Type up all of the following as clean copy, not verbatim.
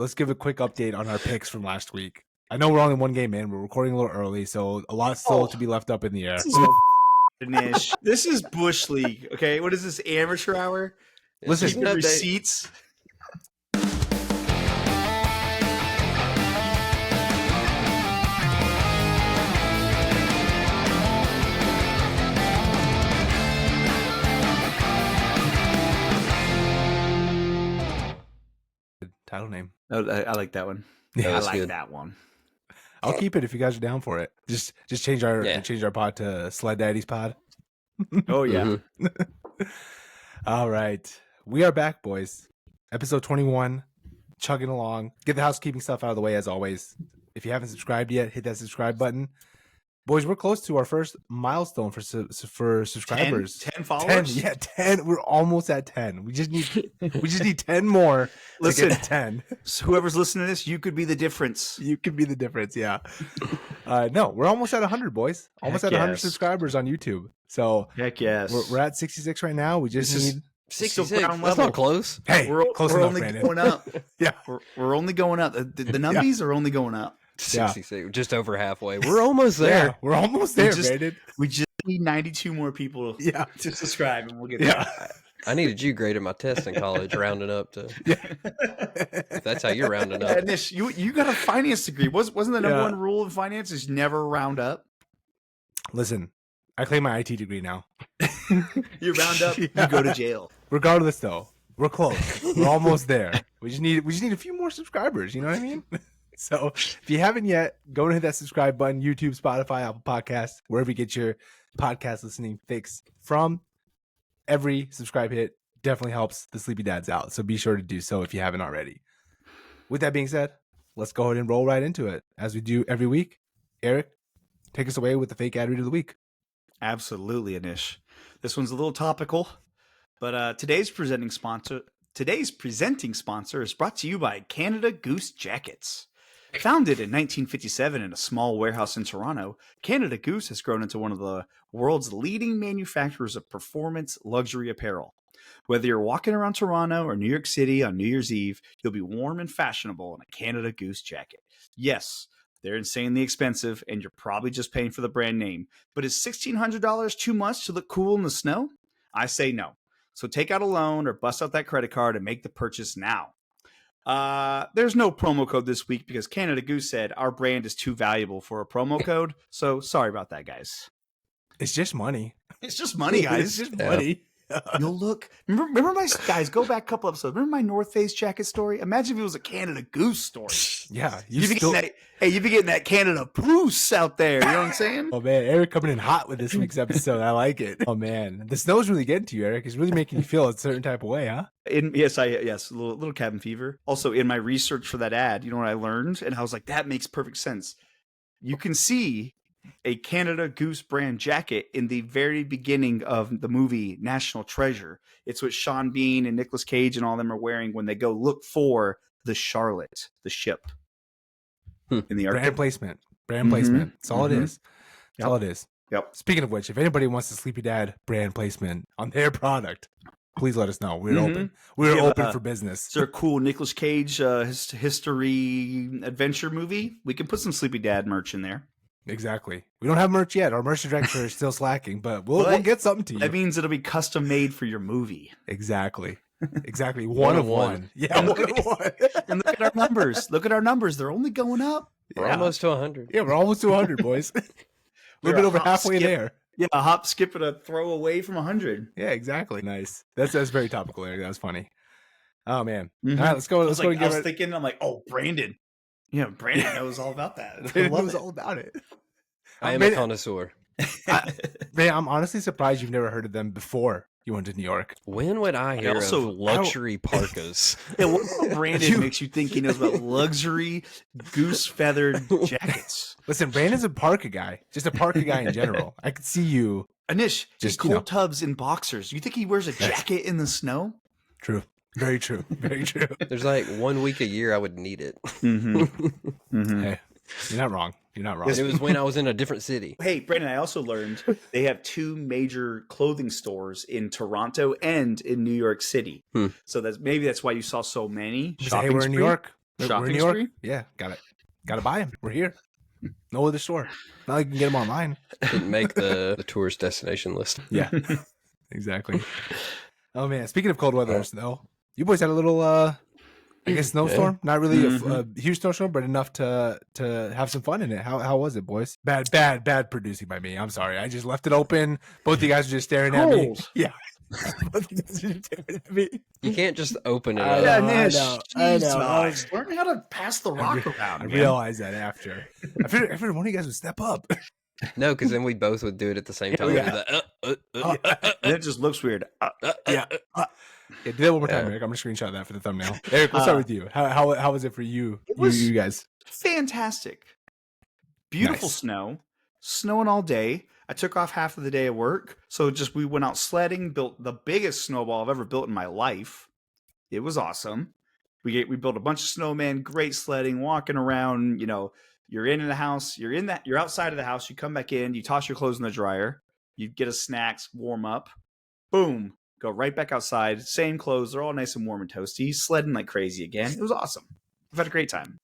let's give a quick update on our picks from last week. I know we're only one game in. We're recording a little early, so a lot still to be left up in the air. This is Bush League, okay? What is this, amateur hour? Listen, Keep your receipts. Title name. Oh, I like that one. Yeah, I like that one. I'll keep it if you guys are down for it. Just change our pod to Sled Daddy's pod. Oh yeah. All right, we are back, boys. Episode 21, chugging along. Get the housekeeping stuff out of the way as always. If you haven't subscribed yet, hit that subscribe button. Boys, we're close to our first milestone for subscribers. 10 followers? 10, 10. We're almost at 10. We just need 10 more. Listen, to get to 10. So whoever's listening to this, you could be the difference. You could be the difference, yeah. No, we're almost at 100, boys. Almost at 100 subscribers on YouTube. So heck yes, we're at 66 right now. We just need 66. That's not close. Hey, we're close enough, only Brandon. going up. Yeah, we're only going up. The numbies are only going up. 66, just over halfway. We're almost there. Yeah, we're almost there, Brandon. We just need 92 more people to subscribe, and we'll get there. I needed you graded my test in college, rounding up to. If that's how you're rounding up. Nish, you got a finance degree. Wasn't the number one rule in finance is never round up? Listen, I claim my IT degree now. You round up, you go to jail. Regardless, though, we're close. We're almost there. We just need a few more subscribers. You know what I mean? So if you haven't yet, go and hit that subscribe button. YouTube, Spotify, Apple Podcasts, wherever you get your podcast listening fix from. Every subscribe hit definitely helps the Sleepy Dads out. So be sure to do so if you haven't already. With that being said, let's go ahead and roll right into it as we do every week. Eric, take us away with the fake ad read of the week. Absolutely, Anish. This one's a little topical, but today's presenting sponsor is brought to you by Canada Goose Jackets. Founded in 1957 in a small warehouse in Toronto, Canada Goose has grown into one of the world's leading manufacturers of performance luxury apparel. Whether you're walking around Toronto or New York City on New Year's Eve, you'll be warm and fashionable in a Canada Goose jacket. Yes, they're insanely expensive, and you're probably just paying for the brand name. But is $1,600 too much to look cool in the snow? I say no. So take out a loan or bust out that credit card and make the purchase now. There's no promo code this week because Canada Goose said our brand is too valuable for a promo code. So sorry about that, guys. It's just money. It's just money, guys. It's just money. You'll look. Remember my guys. Go back a couple episodes. Remember my North Face jacket story? Imagine if it was a Canada Goose story. Yeah, you'd be getting that Canada Goose out there. You know what I'm saying? Oh man, Eric coming in hot with this week's episode. I like it. Oh man, the snow's really getting to you, Eric. It's really making you feel a certain type of way, huh? Yes, a little cabin fever. Also, in my research for that ad, you know what I learned, and I was like, that makes perfect sense. You can see a Canada Goose brand jacket in the very beginning of the movie National Treasure. It's what Sean Bean and Nicolas Cage and all them are wearing when they go look for the Charlotte, the ship. In the Arctic. Brand placement. That's all it is. That's all it is. Yep. Speaking of which, if anybody wants the Sleepy Dad brand placement on their product, please let us know. We're open. We're open for business. Is there a cool Nicolas Cage history adventure movie? We can put some Sleepy Dad merch in there. Exactly. We don't have merch yet. Our merch director is still slacking, but we'll get something to you. That means it'll be custom made for your movie. Exactly. One of one. Yeah, one of one. And look at our numbers. Look at our numbers. They're only going up. We're almost to 100. Yeah, we're almost to 100, boys. A little bit over halfway there. Yeah, a hop, skip, and a throw away from 100. Yeah, exactly. Nice. That's very topical, Eric. That was funny. Oh man. All right, let's go. I was thinking, I'm like, oh, Brandon. Yeah, Brandon knows all about that. Brandon knows all about it. I am a connoisseur. Man, I'm honestly surprised you've never heard of them before you went to New York. When would I hear of luxury parkas? Yeah, what Brandon makes you think he knows about luxury goose feathered jackets? Listen, Brandon's a parka guy. Just a parka guy in general. I could see you. Anish, just cold tubs and boxers. You think he wears a jacket in the snow? True. Very true. Very true. There's like 1 week a year I would need it. Hey, you're not wrong. You're not wrong. It was when I was in a different city. Hey, Brandon, I also learned they have 2 major clothing stores in Toronto and in New York City. So that's why you saw so many. Hey, we're in New York. We're in Shopping New York. spree? Yeah, gotta buy them. We're here. No other store. Not like you can get them online. Didn't make the tourist destination list. Yeah, exactly. Oh man, speaking of cold weather and snow, you boys had a little I guess snowstorm. Not really a huge snowstorm, but enough to have some fun in it. How was it, boys? Bad producing by me. I'm sorry. I just left it open. Both of you guys were just staring at me. Yeah. Both of you guys were just staring at me. You can't just open it I up. know. I know. Jesus. Learn how to pass the rock around. I man. realized that after. I figured one of you guys would step up. No, because then we both would do it at the same time. Yeah. And it just looks weird. Yeah. Yeah, do that one more time, Eric. I'm gonna screenshot that for the thumbnail. Eric, we'll start with you. How was it for you? You guys? Fantastic. Beautiful Nice. snowing all day. I took off half of the day of work, so we went out sledding, built the biggest snowball I've ever built in my life. It was awesome. We built a bunch of snowmen, great sledding, walking around. You know, you're in the house, you're outside of the house, you come back in, you toss your clothes in the dryer, you get a snacks, warm up, boom, go right back outside, same clothes, they're all nice and warm and toasty, sledding like crazy again. It was awesome. I've had a great time.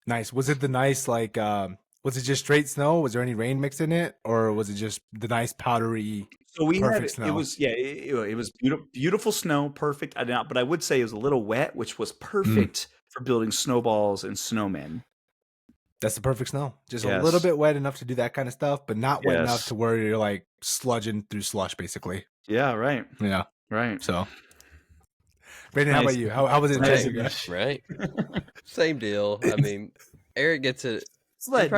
Nice. Was it the nice was it just straight snow? Was there any rain mixed in it, or was it just the nice powdery? So we perfect had snow? it was it was beautiful snow, perfect. But I would say it was a little wet, which was perfect for building snowballs and snowmen. That's the perfect snow. Just a Yes. little bit wet enough to do that kind of stuff, but not wet Yes. enough to where you're like sludging through slush, basically. Yeah, right, Yeah. right. So, Brandon, how Nice. about you? How was it? Right. Jessica? Right? Same deal. I mean, Eric gets it. Sled.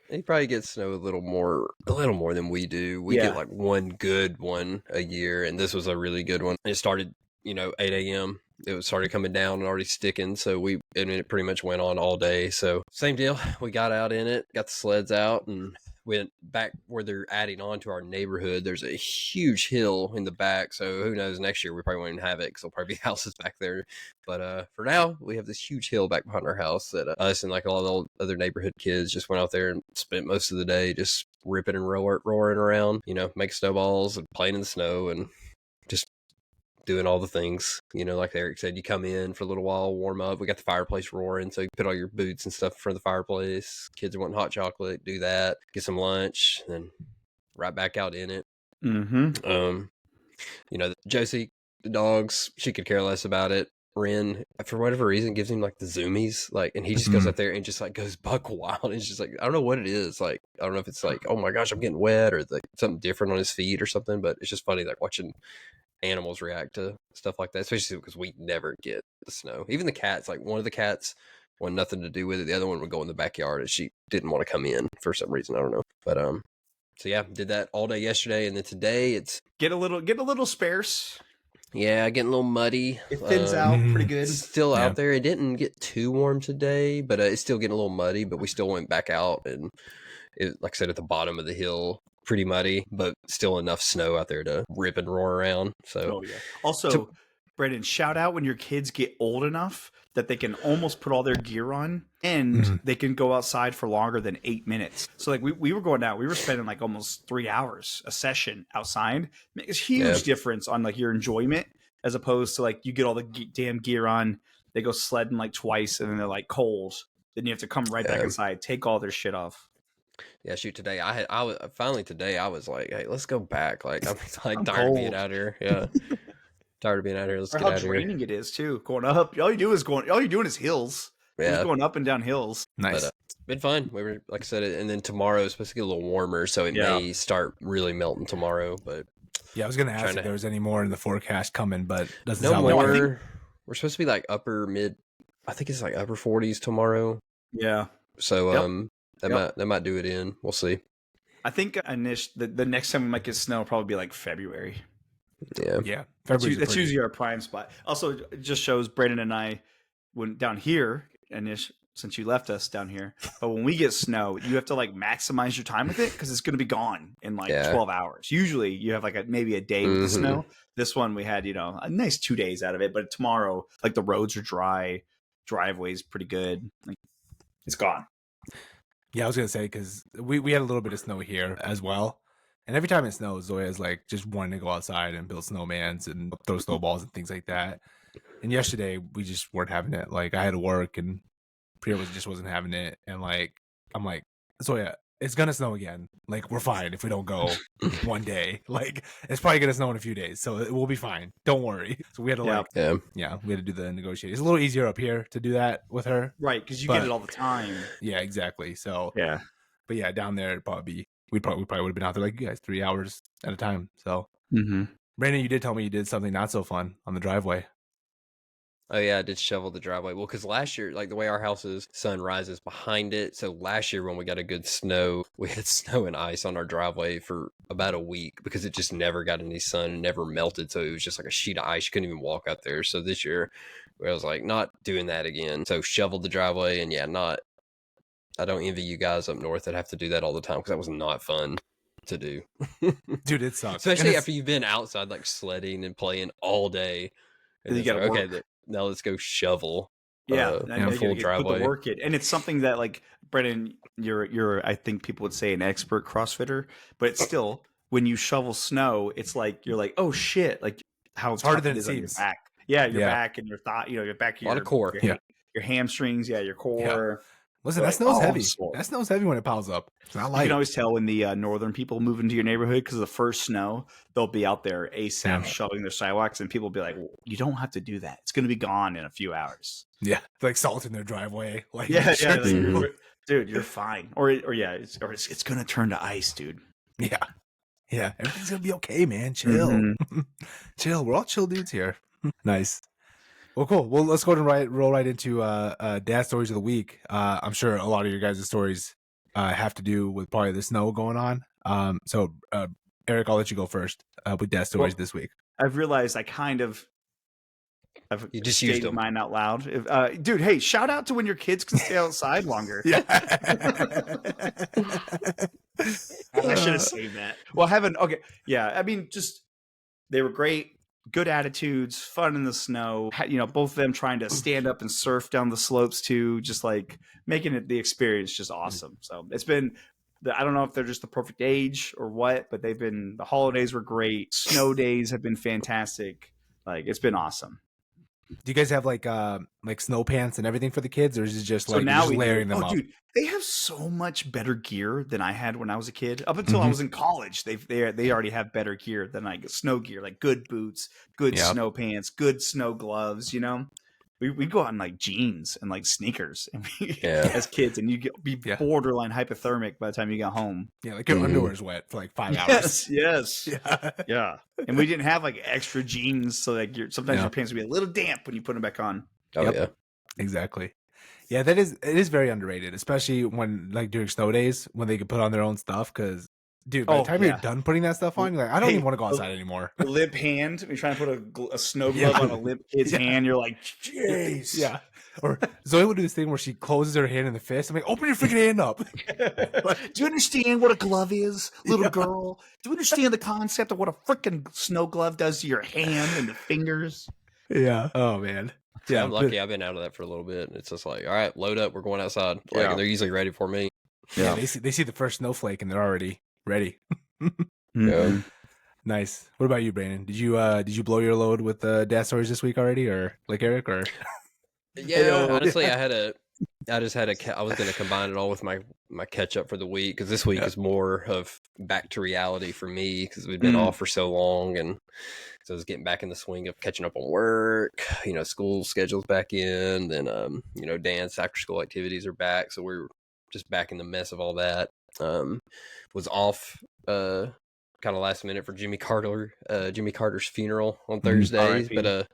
He probably gets snow a little more than we do. We get like one good one a year, and this was a really good one. It started, 8 a.m. It started coming down and already sticking, so it pretty much went on all day. So same deal. We got out in it, got the sleds out, and went back where they're adding on to our neighborhood. There's a huge hill in the back, so who knows, next year we probably won't even have it because there'll probably be houses back there. But for now, we have this huge hill back behind our house that us and like all the other neighborhood kids just went out there and spent most of the day just ripping and roaring around, making snowballs and playing in the snow and just doing all the things, like Eric said. You come in for a little while, warm up. We got the fireplace roaring, so you put all your boots and stuff in front of the fireplace. Kids are wanting hot chocolate, do that, get some lunch, and then right back out in it. Mm-hmm. Josie, the dogs, she could care less about it. Ren, for whatever reason, gives him like the zoomies, and he just goes out there and just like goes buck wild. And it's just like, I don't know what it is. Like, I don't know if it's like, oh my gosh, I'm getting wet, or like something different on his feet or something. But it's just funny, like watching animals react to stuff like that, especially because we never get the snow. Even the cats, like one of the cats wanted nothing to do with it. The other one would go in the backyard, and she didn't want to come in for some reason. I don't know. But so yeah, did that all day yesterday, and then today it's Get a little sparse. getting a little muddy. It thins out pretty good. It's still out there. It didn't get too warm today, but it's still getting a little muddy. But we still went back out, and it, like I said, at the bottom of the hill, pretty muddy, but still enough snow out there to rip and roar around. So, Also, Brendan, shout out when your kids get old enough that they can almost put all their gear on and they can go outside for longer than 8 minutes. So like we were going out, we were spending like almost 3 hours a session outside. It's a huge difference on like your enjoyment as opposed to like you get all the damn gear on, they go sledding like twice and then they're like cold. Then you have to come right back inside, take all their shit off. Yeah, shoot, today I was finally like, hey, let's go back. Like I'm tired cold. of being out here. Yeah. Tired of being out here. Let's get How out of here. draining it is too. Going up. All you're doing is hills. Yeah. Just going up and down hills. Nice. But, been fun. We were, like I said, and then tomorrow is supposed to get a little warmer, so it may start really melting tomorrow. But Yeah, I was gonna ask if there was any more in the forecast coming, but doesn't no sound more. like it. We're supposed to be like upper 40s tomorrow. Yeah. So that might do it in. We'll see. I think the next time we might get snow will probably be like February. Yeah. That's usually our prime spot. Also, it just shows Brandon and I went down here, Anish, since you left us down here. But when we get snow, you have to like maximize your time with it because it's going to be gone in like 12 hours. Usually you have like maybe a day with the snow. This one we had, a nice 2 days out of it. But tomorrow, like the roads are dry, driveway's pretty good. Like it's gone. Yeah, I was gonna say because we had a little bit of snow here as well, and every time it snows, Zoya is like just wanting to go outside and build snowmans and throw snowballs and things like that. And yesterday we just weren't having it. Like I had to work, and Priya wasn't having it, and like I'm like, so yeah, it's gonna snow again. Like we're fine if we don't go one day. Like it's probably gonna snow in a few days, so we'll be fine. Don't worry. So we had to we had to do the negotiate. It's a little easier up here to do that with her, right? Because you get it all the time. Yeah, exactly. So yeah, but yeah, down there it'd probably be we probably would have been out there like you guys 3 hours at a time. So Brandon, you did tell me you did something not so fun on the driveway. Oh yeah, I did shovel the driveway. Well, because last year, like the way our house is, sun rises behind it. So last year when we got a good snow, we had snow and ice on our driveway for about a week because it just never got any sun and never melted. So it was just like a sheet of ice. You couldn't even walk out there. So this year, I was like, not doing that again. So shoveled the driveway, and yeah, I don't envy you guys up north that have to do that all the time because that was not fun to do. Dude, it sucks. Especially after you've been outside like sledding and playing all day. And you gotta like, okay, now let's go shovel. Full driveway. Put the work in. And it's something that, like, Brendan, you're I think people would say an expert CrossFitter, but it's still when you shovel snow, it's like you're like, oh shit, like how it's harder than it it seems. Back. Yeah, your back and your thigh, your back, a lot of core, your hamstrings, your core. Listen, that snow's heavy. That snow's heavy when it piles up. It's not light. You can always tell when the northern people move into your neighborhood because of the first snow, they'll be out there ASAP shoveling their sidewalks, and people will be like, well, you don't have to do that. It's going to be gone in a few hours. Yeah, like salt in their driveway. Like, dude, you're fine. Or it's going to turn to ice, dude. Yeah, everything's going to be okay, man. Chill, chill. We're all chill dudes here. Nice. Well, cool. Well, let's go and roll right into dad stories of the week. I'm sure a lot of your guys' stories have to do with probably the snow going on. So, Eric, I'll let you go first with dad stories this week. I've realized I've just used mine out loud. Dude, hey, shout out to when your kids can stay outside longer. Yeah. I should have saved that. Well, okay. Yeah, I mean, just they were great. Good attitudes, fun in the snow. You know, both of them trying to stand up and surf down the slopes too, just like making it the experience just awesome. So it's been, I don't know if they're just the perfect age or what, but the holidays were great. Snow days have been fantastic. Like it's been awesome. Do you guys have like snow pants and everything for the kids, or is it just like now layering them up? Dude, they have so much better gear than I had when I was a kid. Up until I was in college, they already have better gear than I get. Snow gear, like good boots, good snow pants, good snow gloves. You know, we go out in like jeans and like sneakers, and as kids, and you be borderline hypothermic by the time you get home. Yeah, like your underwear's wet for like 5 hours. Yes, yeah. And we didn't have like extra jeans, so like sometimes your pants would be a little damp when you put them back on. Oh yeah, exactly. Yeah, it is very underrated, especially when like during snow days when they can put on their own stuff. Because dude, by the time you're done putting that stuff on, you're like, I don't even want to go outside anymore. A limp hand. You're trying to put a snow glove on a limp kid's hand. You're like, jeez. Yeah. Or Zoe would do this thing where she closes her hand in the fist. I'm like, open your freaking hand up. Do you understand what a glove is, little girl? Do you understand the concept of what a freaking snow glove does to your hand and the fingers? Yeah. Oh man. Yeah, I'm lucky. I've been out of that for a little bit. And it's just like, all right, load up. We're going outside. Like, and they're usually ready for me. Yeah. They see the first snowflake and they're already ready. Nice. What about you, Brandon? Did you blow your load with dad stories this week already, or like Eric, or? Yeah, honestly, I was going to combine it all with my catch up for the week, because this week is more of back to reality for me, because we've been off for so long, and so I was getting back in the swing of catching up on work. You know, school schedule's back in, then dance after school activities are back, so we're just back in the mess of all that. Was off kind of last minute for Jimmy Carter's funeral on Thursday, but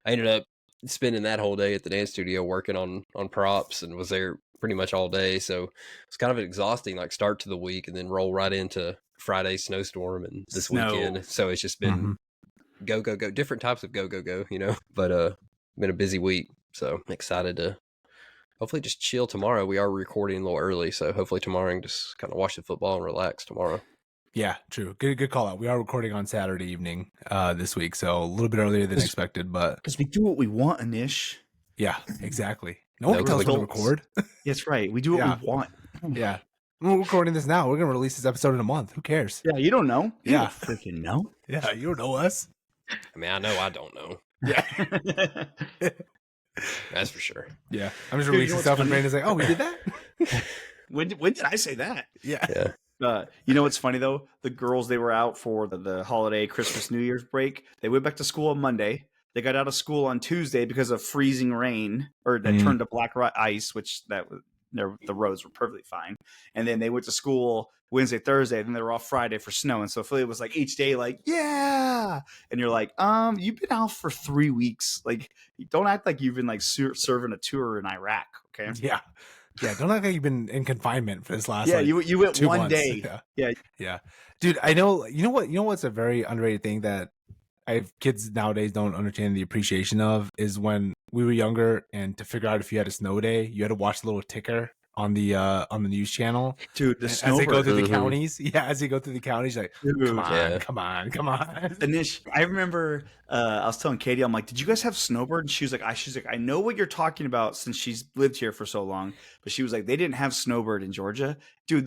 I ended up spending that whole day at the dance studio working on props, and was there pretty much all day. So it's kind of exhausting, like start to the week and then roll right into Friday snowstorm and this weekend. So it's just been go, different types of go, you know, but been a busy week. So I'm excited to hopefully just chill tomorrow. We are recording a little early, so hopefully tomorrow I can just kind of watch the football and relax tomorrow. Yeah, true. Good call out. We are recording on Saturday evening this week, so a little bit earlier than expected, but because we do what we want, Anish. Yeah, exactly. No one can tell us when to record. That's right. We do what we want. Yeah. We're recording this now. We're going to release this episode in a month. Who cares? Yeah, you don't know. You don't freaking know. Yeah, you don't know us. I mean, I know I don't know. Yeah. That's for sure. Yeah, I'm just Dude, you releasing know stuff, what's and funny? Brandon's like, "Oh, we did that." When did I say that? Yeah. Yeah. You know what's funny though? The girls, they were out for the holiday, Christmas, New Year's break. They went back to school on Monday. They got out of school on Tuesday because of freezing rain, or that turned to black ice, which the roads were perfectly fine. And then they went to school Wednesday, Thursday, and then they were off Friday for snow. And so Philly was like each day, like, yeah. And you're like, you've been out for 3 weeks. Like, don't act like you've been like serving a tour in Iraq. Okay. Yeah. Yeah. Don't act like you've been in confinement for this last. Yeah, like, you went 2 one months. day. Yeah. Yeah. Dude, I know. You know what? You know what's a very underrated thing that kids nowadays don't understand the appreciation of is when we were younger, and to figure out if you had a snow day, you had to watch the little ticker on the news channel. Dude, the as they go Snowbird. through the counties. Yeah, as they go through the counties, like, Dude. come on, Yeah. come on, come on. Anish, I remember I was telling Katie, I'm like, did you guys have Snowbird? And she's like, I know what you're talking about since she's lived here for so long. But she was like, they didn't have Snowbird in Georgia. Dude,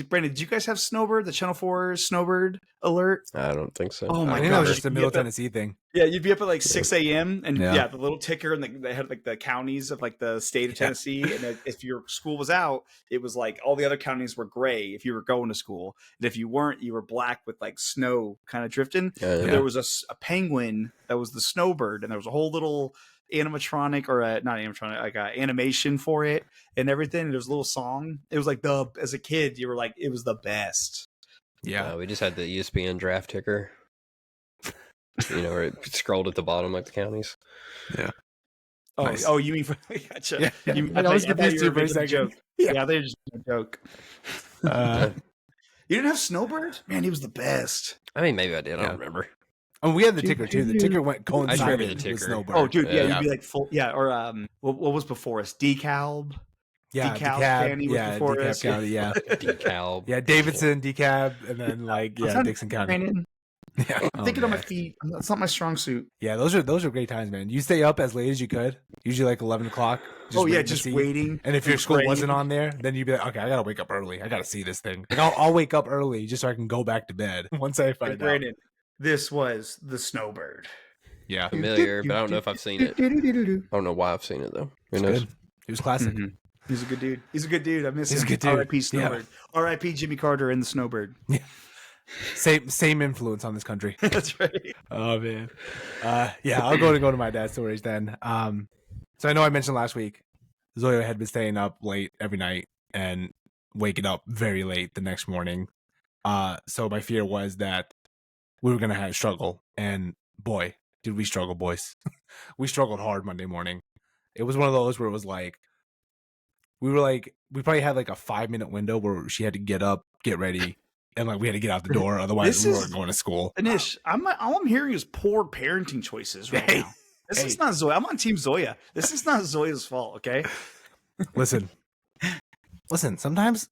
Brandon, did you guys have Snowbird? The Channel 4 Snowbird alert? I don't think so. Oh I my think that was gosh. just a Middle Tennessee thing. Yeah, you'd be up at like 6 a.m. and Yeah. yeah, the little ticker, and they had like the counties of like the state of Tennessee. And if your school was out, it was like all the other counties were gray if you were going to school. And if you weren't, you were black with like snow kind of drifting. Yeah. And there was a penguin that was the Snowbird, and there was a whole little animatronic, or not animatronic, like animation for it and everything. And there was a little song. It was like as a kid, you were like, it was the best. Yeah. We just had the ESPN draft ticker. Where it scrolled at the bottom like the counties. Oh, Nice. oh, you mean for gotcha? Yeah. I was thought confused you were too for a making a second. joke. Yeah, they're just a joke. You didn't have Snowbird? Man, he was the best. I mean, maybe I did. I Yeah. don't remember. Oh, we had the ticker too. The ticker went coincided remember the with ticker. Snowbird. Oh, dude, yeah, Yeah. you'd be like full, yeah, or what was before us? Decalb. Yeah, Decab decab. County was Yeah, before decab us. county. Yeah, Decal. yeah, Davidson, decab, and then like Dixon County. Brandon, Yeah, I'm thinking on my feet. That's not my strong suit. Yeah, those are great times, man. You stay up as late as you could, usually like 11 o'clock. Waiting to see. Waiting. And if your school praying. wasn't on there, then you'd be like, okay, I gotta wake up early. I gotta see this thing. Like, I'll wake up early just so I can go back to bed once I find out. Brandon, this was the Snowbird. Yeah, Familiar, but I don't know if I've seen it. I don't know why I've seen it though. Who it's knows? good. He was classic. Mhm. He's a good dude. He's a good dude. I miss He's him. a good dude. R.I.P. Snowbird. R.I.P. Jimmy Carter and the Snowbird. Same influence on this country. That's right. Oh man. Yeah, I'll go to my dad's stories then. So I know I mentioned last week Zoya had been staying up late every night and waking up very late the next morning. So my fear was that we were gonna have a struggle, and boy, did we struggle, boys. We struggled hard Monday morning. It was one of those where it was like we probably had like a 5-minute window where she had to get up, get ready, and like we had to get out the door, otherwise we weren't going to school. Anish, all I'm hearing is poor parenting choices right now. This is not Zoya. I'm on Team Zoya. This is not Zoya's fault, okay? Listen. Sometimes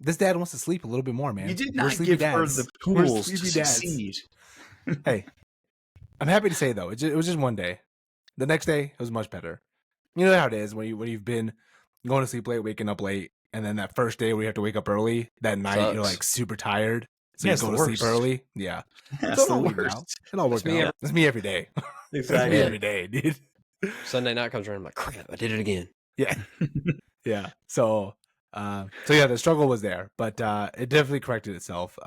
this dad wants to sleep a little bit more, man. You did We're not sleepy give her dads. the We're tools to sleepy dads. succeed. Hey, I'm happy to say though, it was just one day. The next day, it was much better. You know how it is when you've been going to sleep late, waking up late, and then that first day where you have to wake up early. That night you're like super tired, so Yeah, you it's go the to sleep worst. early. Yeah, That's So the it all worked worst. out. It all worked me out. It's me every day. Exactly. Me every day, dude. Sunday night comes around, I'm like, crap, I did it again. Yeah, yeah. So yeah, the struggle was there, but it definitely corrected itself.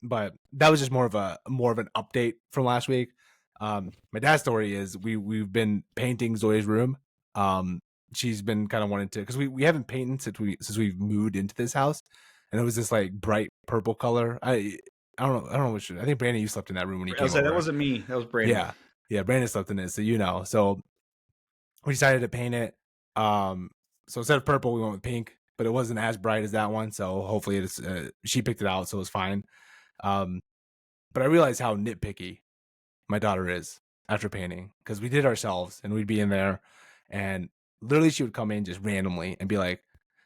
But that was just more of an update from last week. My dad's story is we've been painting Zoe's room. She's been kind of wanting to, because we haven't painted since we've moved into this house, and it was this like bright purple color. I don't know which. I think Brandon, you slept in that room when you I came was like, over. that wasn't me. That was Brandon. Yeah, Brandon slept in it, so So we decided to paint it. So instead of purple, we went with pink, but it wasn't as bright as that one. So hopefully it's she picked it out, so it was fine. But I realized how nitpicky my daughter is after painting, because we did ourselves, and we'd be in there, and literally she would come in just randomly and be like,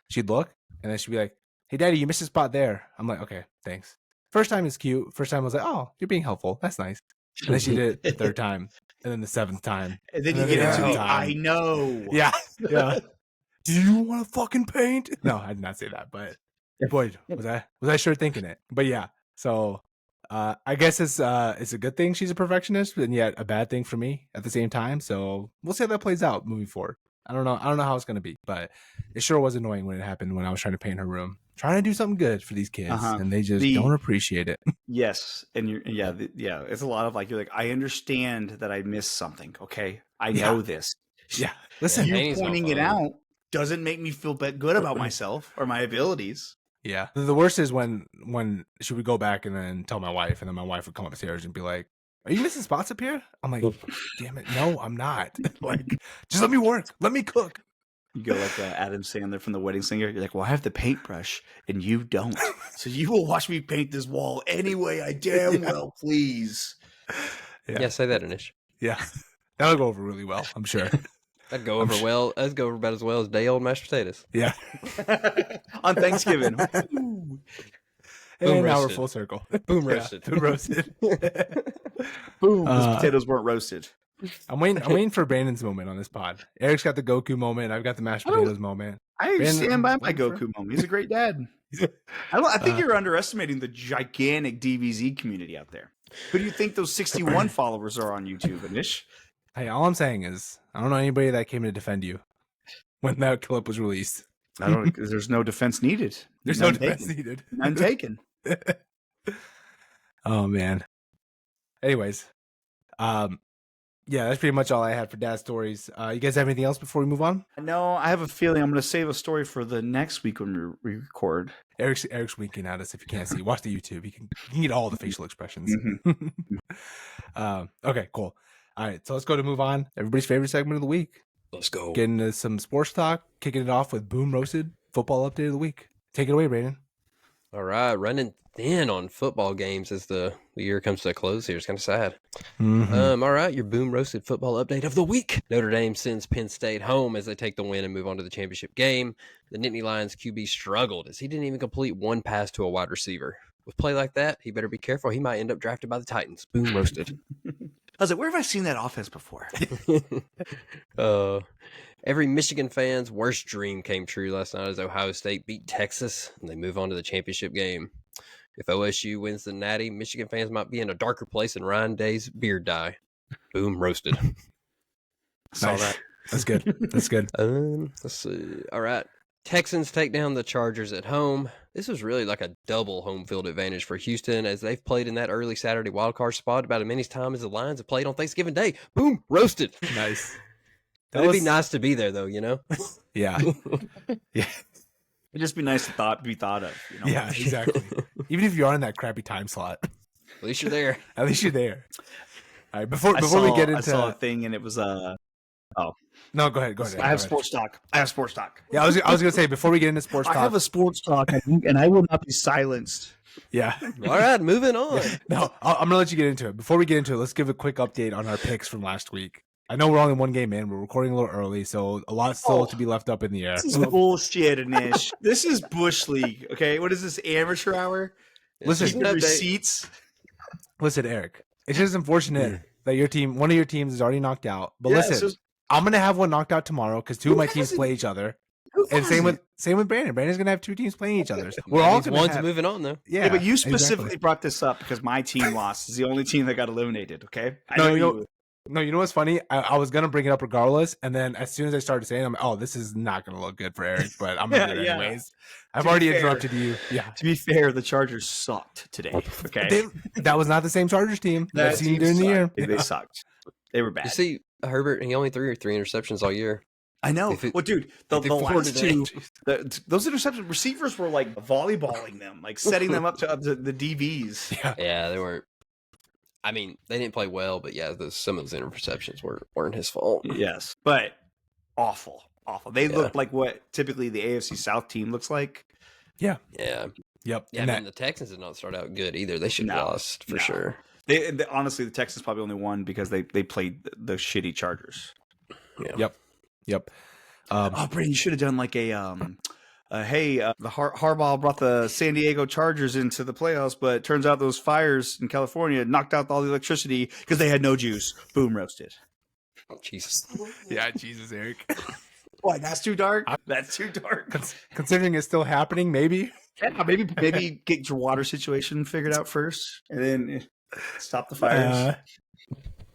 she'd look, and then she'd be like, "Hey, Daddy, you missed a spot there." I'm like, "Okay, thanks." First time is cute. First time I was like, "Oh, you're being helpful. That's nice." And then she did it the third time, and then the 7th time. And then And you then get the into the 8th I time. know. Yeah. Do you want to fucking paint? No, I did not say that, but boy, was I sure thinking it. But yeah, so I guess it's a good thing she's a perfectionist, and yet a bad thing for me at the same time. So we'll see how that plays out moving forward. I don't know how it's gonna be, but it sure was annoying when it happened when I was trying to paint her room, trying to do something good for these kids, and they just don't appreciate it. Yes, and it's a lot of like you're like, I understand that I missed something. Okay, I know this. Yeah, listen, you pointing it out doesn't make me feel good about myself or my abilities. Yeah, the worst is when she would go back and then tell my wife, and then my wife would come upstairs and be like, "Are you missing spots up here?" I'm like, "Damn it, no, I'm not. Like, just let me work, let me cook." You go like Adam Sandler from The Wedding Singer. You're like, well, I have the paintbrush and you don't, so you will watch me paint this wall anyway. I damn well please. Yeah, say that, Anish. Yeah, that'll go over really well, I'm sure. That'd go over well. That'd go over about as well as day-old mashed potatoes. Yeah, on Thanksgiving. And now we're full circle. Boom roasted. Boom roasted. Boom. Those potatoes weren't roasted. I'm waiting for Brandon's moment on this pod. Eric's got the Goku moment. I've got the mashed potatoes moment. I stand by my Goku moment. He's a great dad. I think you're underestimating the gigantic DBZ community out there. Who do you think those 61 followers are on YouTube, Anish? Hey, all I'm saying is I don't know anybody that came to defend you when that clip was released. There's no defense needed. There's no defense needed. None taken. Oh man. Anyways, yeah, that's pretty much all I had for dad stories. You guys have anything else before we move on? No, I have a feeling I'm going to save a story for the next week when we record. Eric's winking at us. If you can't see, watch the YouTube. You can get all the facial expressions. Okay, cool. All right, so let's go to move on. Everybody's favorite segment of the week. Let's go. Getting into some sports talk, kicking it off with Boom Roasted Football Update of the Week. Take it away, Brandon. All right, running thin on football games as the year comes to a close here. It's kind of sad. All right, your Boom Roasted Football Update of the Week. Notre Dame sends Penn State home as they take the win and move on to the championship game. The Nittany Lions QB struggled as he didn't even complete one pass to a wide receiver. With play like that, he better be careful. He might end up drafted by the Titans. Boom Roasted. I was like, where have I seen that offense before? Every Michigan fan's worst dream came true last night as Ohio State beat Texas and they move on to the championship game. If OSU wins the Natty, Michigan fans might be in a darker place than Ryan Day's beard dye. Boom, roasted. Saw that. That's good. That's good. Let's see. All right. Texans take down the Chargers at home. This was really like a double home field advantage for Houston as they've played in that early Saturday wildcard spot about as many times as the Lions have played on Thanksgiving Day. Boom, roasted. Nice. It'd be nice to be there, though, you know? Yeah. Yeah. It'd just be nice to be thought of. You know? Yeah, exactly. Even if you are in that crappy time slot. At least you're there. At least you're there. All right, before we get into... I saw a thing and it was... No, go ahead. I have sports talk. Yeah, I was going to say, before we get into sports talk... I have a sports talk, and I will not be silenced. Yeah. All right, moving on. No, I'm going to let you get into it. Before we get into it, let's give a quick update on our picks from last week. I know we're only one game in. We're recording a little early, so a lot still to be left up in the air. This is bullshit, Anish. This is Bush League, okay? What is this, amateur hour? Listen, receipts. Listen, Eric, it's just unfortunate that one of your teams is already knocked out. But listen, I'm going to have one knocked out tomorrow because two of my teams play each other. And same with Brandon. Brandon's gonna have two teams playing each other. We're all one's moving on though. Yeah, but you specifically brought this up because my team lost. It's the only team that got eliminated. Okay. No, you know what's funny? I was gonna bring it up regardless, and then as soon as I started saying, this is not gonna look good for Eric, but I'm gonna do it anyways. I've already interrupted you. Yeah. To be fair, the Chargers sucked today. Okay. That was not the same Chargers team that I've seen during the year. They sucked. They were bad. You see, Herbert, he only threw 3 interceptions all year. I know. Well, dude, the last two, those interception receivers were like volleyballing them, like setting them up to the DBs. Yeah, they weren't. I mean, they didn't play well, but yeah, some of those interceptions weren't his fault. Yes, but awful. They looked like what typically the AFC South team looks like. Yeah. Yep. Yeah, I mean, the Texans did not start out good either. They should have lost for sure. They honestly, the Texans probably only won because they played the shitty Chargers. Yeah. Yep. Brandon, you should have done like the Harbaugh brought the San Diego Chargers into the playoffs, but it turns out those fires in California knocked out all the electricity because they had no juice. Boom, roasted. Jesus. Yeah, Jesus, Eric. Why? That's too dark. That's too dark. Considering it's still happening, maybe. Yeah, maybe get your water situation figured out first, and then stop the fires.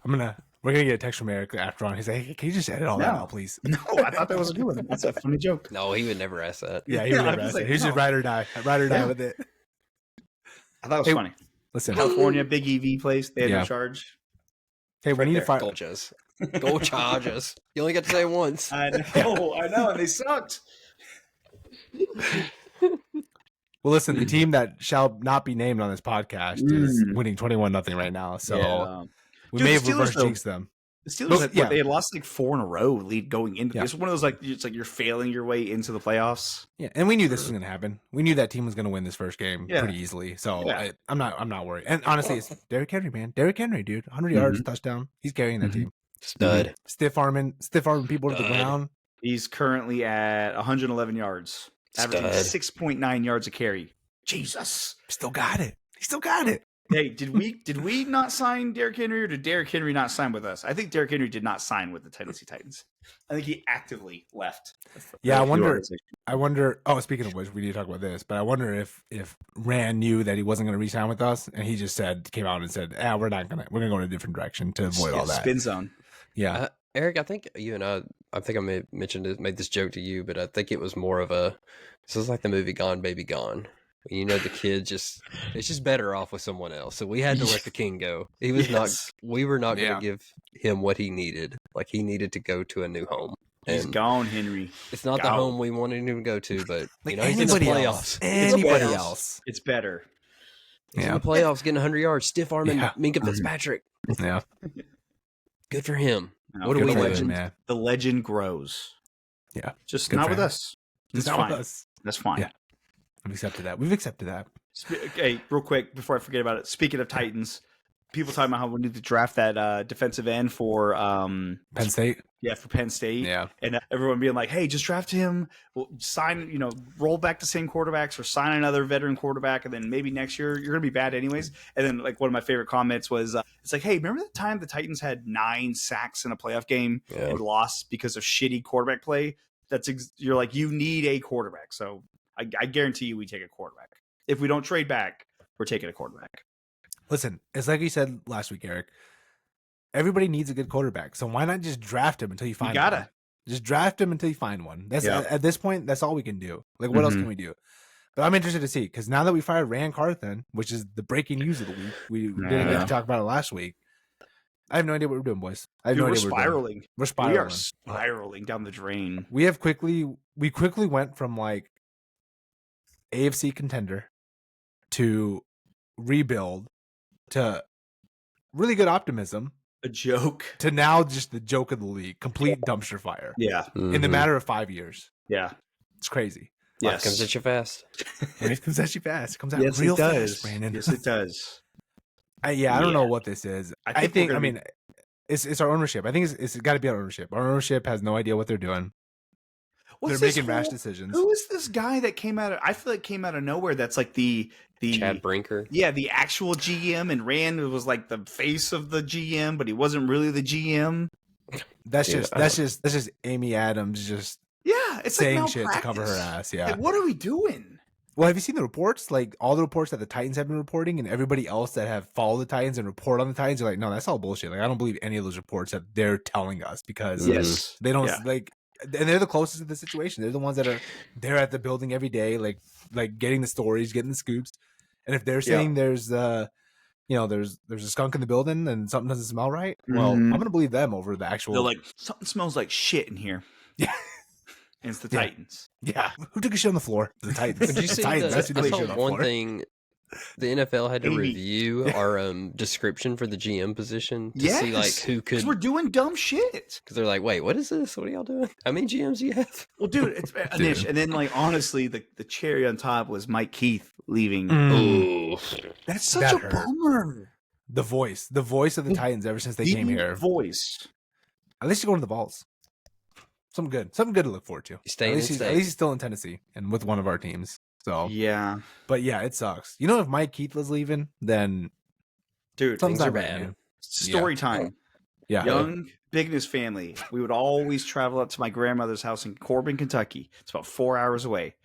We're gonna get a text from Eric after on. He's like, hey, can you just edit all that out, please? No, I thought that was a good one. That's a funny joke. No, he would never ask that. Yeah, he would never ask it. He's just ride or die with it. I thought it was funny. Listen, California, big EV place. They had no charge. Hey, we need to find Gold charges. You only got to say it once. I know, and they sucked. Well, listen, the team that shall not be named on this podcast is winning 21-0 right now. So we may have reverse jinxed them. The Steelers, they had lost like 4 in a row lead going into this. It's one of those it's like you're failing your way into the playoffs. Yeah, and we knew this was going to happen. We knew that team was going to win this first game pretty easily. So I'm not worried. And honestly, it's Derrick Henry, man. Derrick Henry, dude, 100 yards, touchdown. He's carrying that team. Stud. Stiff arming people to the ground. He's currently at 111 yards, averaging 6.9 yards a carry. Jesus, still got it. He still got it. Hey, did we not sign Derrick Henry, or did Derrick Henry not sign with us? I think Derrick Henry did not sign with the Tennessee Titans. I think he actively left. Yeah, I wonder. Oh, speaking of which, we need to talk about this. But I wonder if Rand knew that he wasn't going to re-sign with us, and he just came out and said, we're gonna go in a different direction to avoid all that spin zone. Yeah, Eric, I think you and I think I made this joke to you, but I think it was more of this is like the movie Gone Baby Gone. You know, the kid it's just better off with someone else. So we had to let the king go. He was we were not going to give him what he needed. Like, he needed to go to a new home. He's gone, Henry. It's not the home we wanted him to go to, but like, he's in the playoffs. Anybody else. It's better. He's in the playoffs getting 100 yards, stiff arming Minkah Fitzpatrick. Yeah. Good for him. No, what do we legend? Man. The legend grows. Yeah. Just not with us. It's not with us. That's fine. Yeah. We've accepted that. Hey, real quick before I forget about it. Speaking of Titans, people talking about how we need to draft that defensive end for Penn State. Yeah, for Penn State. Yeah, and everyone being like, "Hey, just draft him. We'll sign. Roll back the same quarterbacks, or sign another veteran quarterback, and then maybe next year you're gonna be bad anyways." And then, like, one of my favorite comments was, "It's like, hey, remember the time the Titans had 9 sacks in a playoff game and lost because of shitty quarterback play? You're like, you need a quarterback. So I guarantee you, we take a quarterback. If we don't trade back, we're taking a quarterback." Listen, it's like you said last week, Eric. Everybody needs a good quarterback, so why not just draft him until you find one? Just draft him until you find one. That's at this point, that's all we can do. Like, what else can we do? But I'm interested to see, because now that we fired Rand Carthen, which is the breaking news of the week, we didn't get to talk about it last week. I have no idea what we're doing, boys. I have no idea what we're doing. We're spiraling. We are spiraling down the drain. We quickly went from like AFC contender to rebuild to really good optimism. A joke. To now just the joke of the league. Complete dumpster fire. Yeah. In the matter of 5 years. Yeah. It's crazy. Life comes at you fast. Life comes at you fast. It comes out real fast, Brandon. Yes, it does. I don't know what this is. I think it's our ownership. I think it's got to be our ownership. Our ownership has no idea what they're doing. They're making rash decisions. Who is this guy that came out of nowhere? That's like the Chad Brinker. Yeah, the actual GM, and Rand was like the face of the GM, but he wasn't really the GM. That's just Amy Adams it's saying like shit to cover her ass. Yeah. Like, what are we doing? Well, have you seen the reports? Like, all the reports that the Titans have been reporting, and everybody else that have followed the Titans and report on the Titans are like, no, that's all bullshit. Like, I don't believe any of those reports that they're telling us, because they don't like. And they're the closest to the situation. They're the ones that are there at the building every day, like getting the stories, getting the scoops. And if they're saying there's a skunk in the building and something doesn't smell right, well, I'm gonna believe them over the actual. They're like, something smells like shit in here. Yeah, and it's the Titans. Yeah, who took a shit on the floor? The Titans. Did you see I saw one thing? The NFL had to review our description for the GM position to see like who could. Because we're doing dumb shit. Because they're like, wait, what is this? What are y'all doing? How many GMs do you have? Well, dude, it's Anish. And then, like, honestly, the cherry on top was Mike Keith leaving. Ooh, that's such a bummer. The voice of the Titans ever since they came here. Voice. At least you're going to the Balls. Something good to look forward to. At least he's still in Tennessee and with one of our teams. So yeah, but yeah, it sucks. You know, if Mike Keith was leaving, then dude, things are bad. Story time. Yeah, young, big in his family. We would always travel up to my grandmother's house in Corbin, Kentucky. It's about 4 hours away.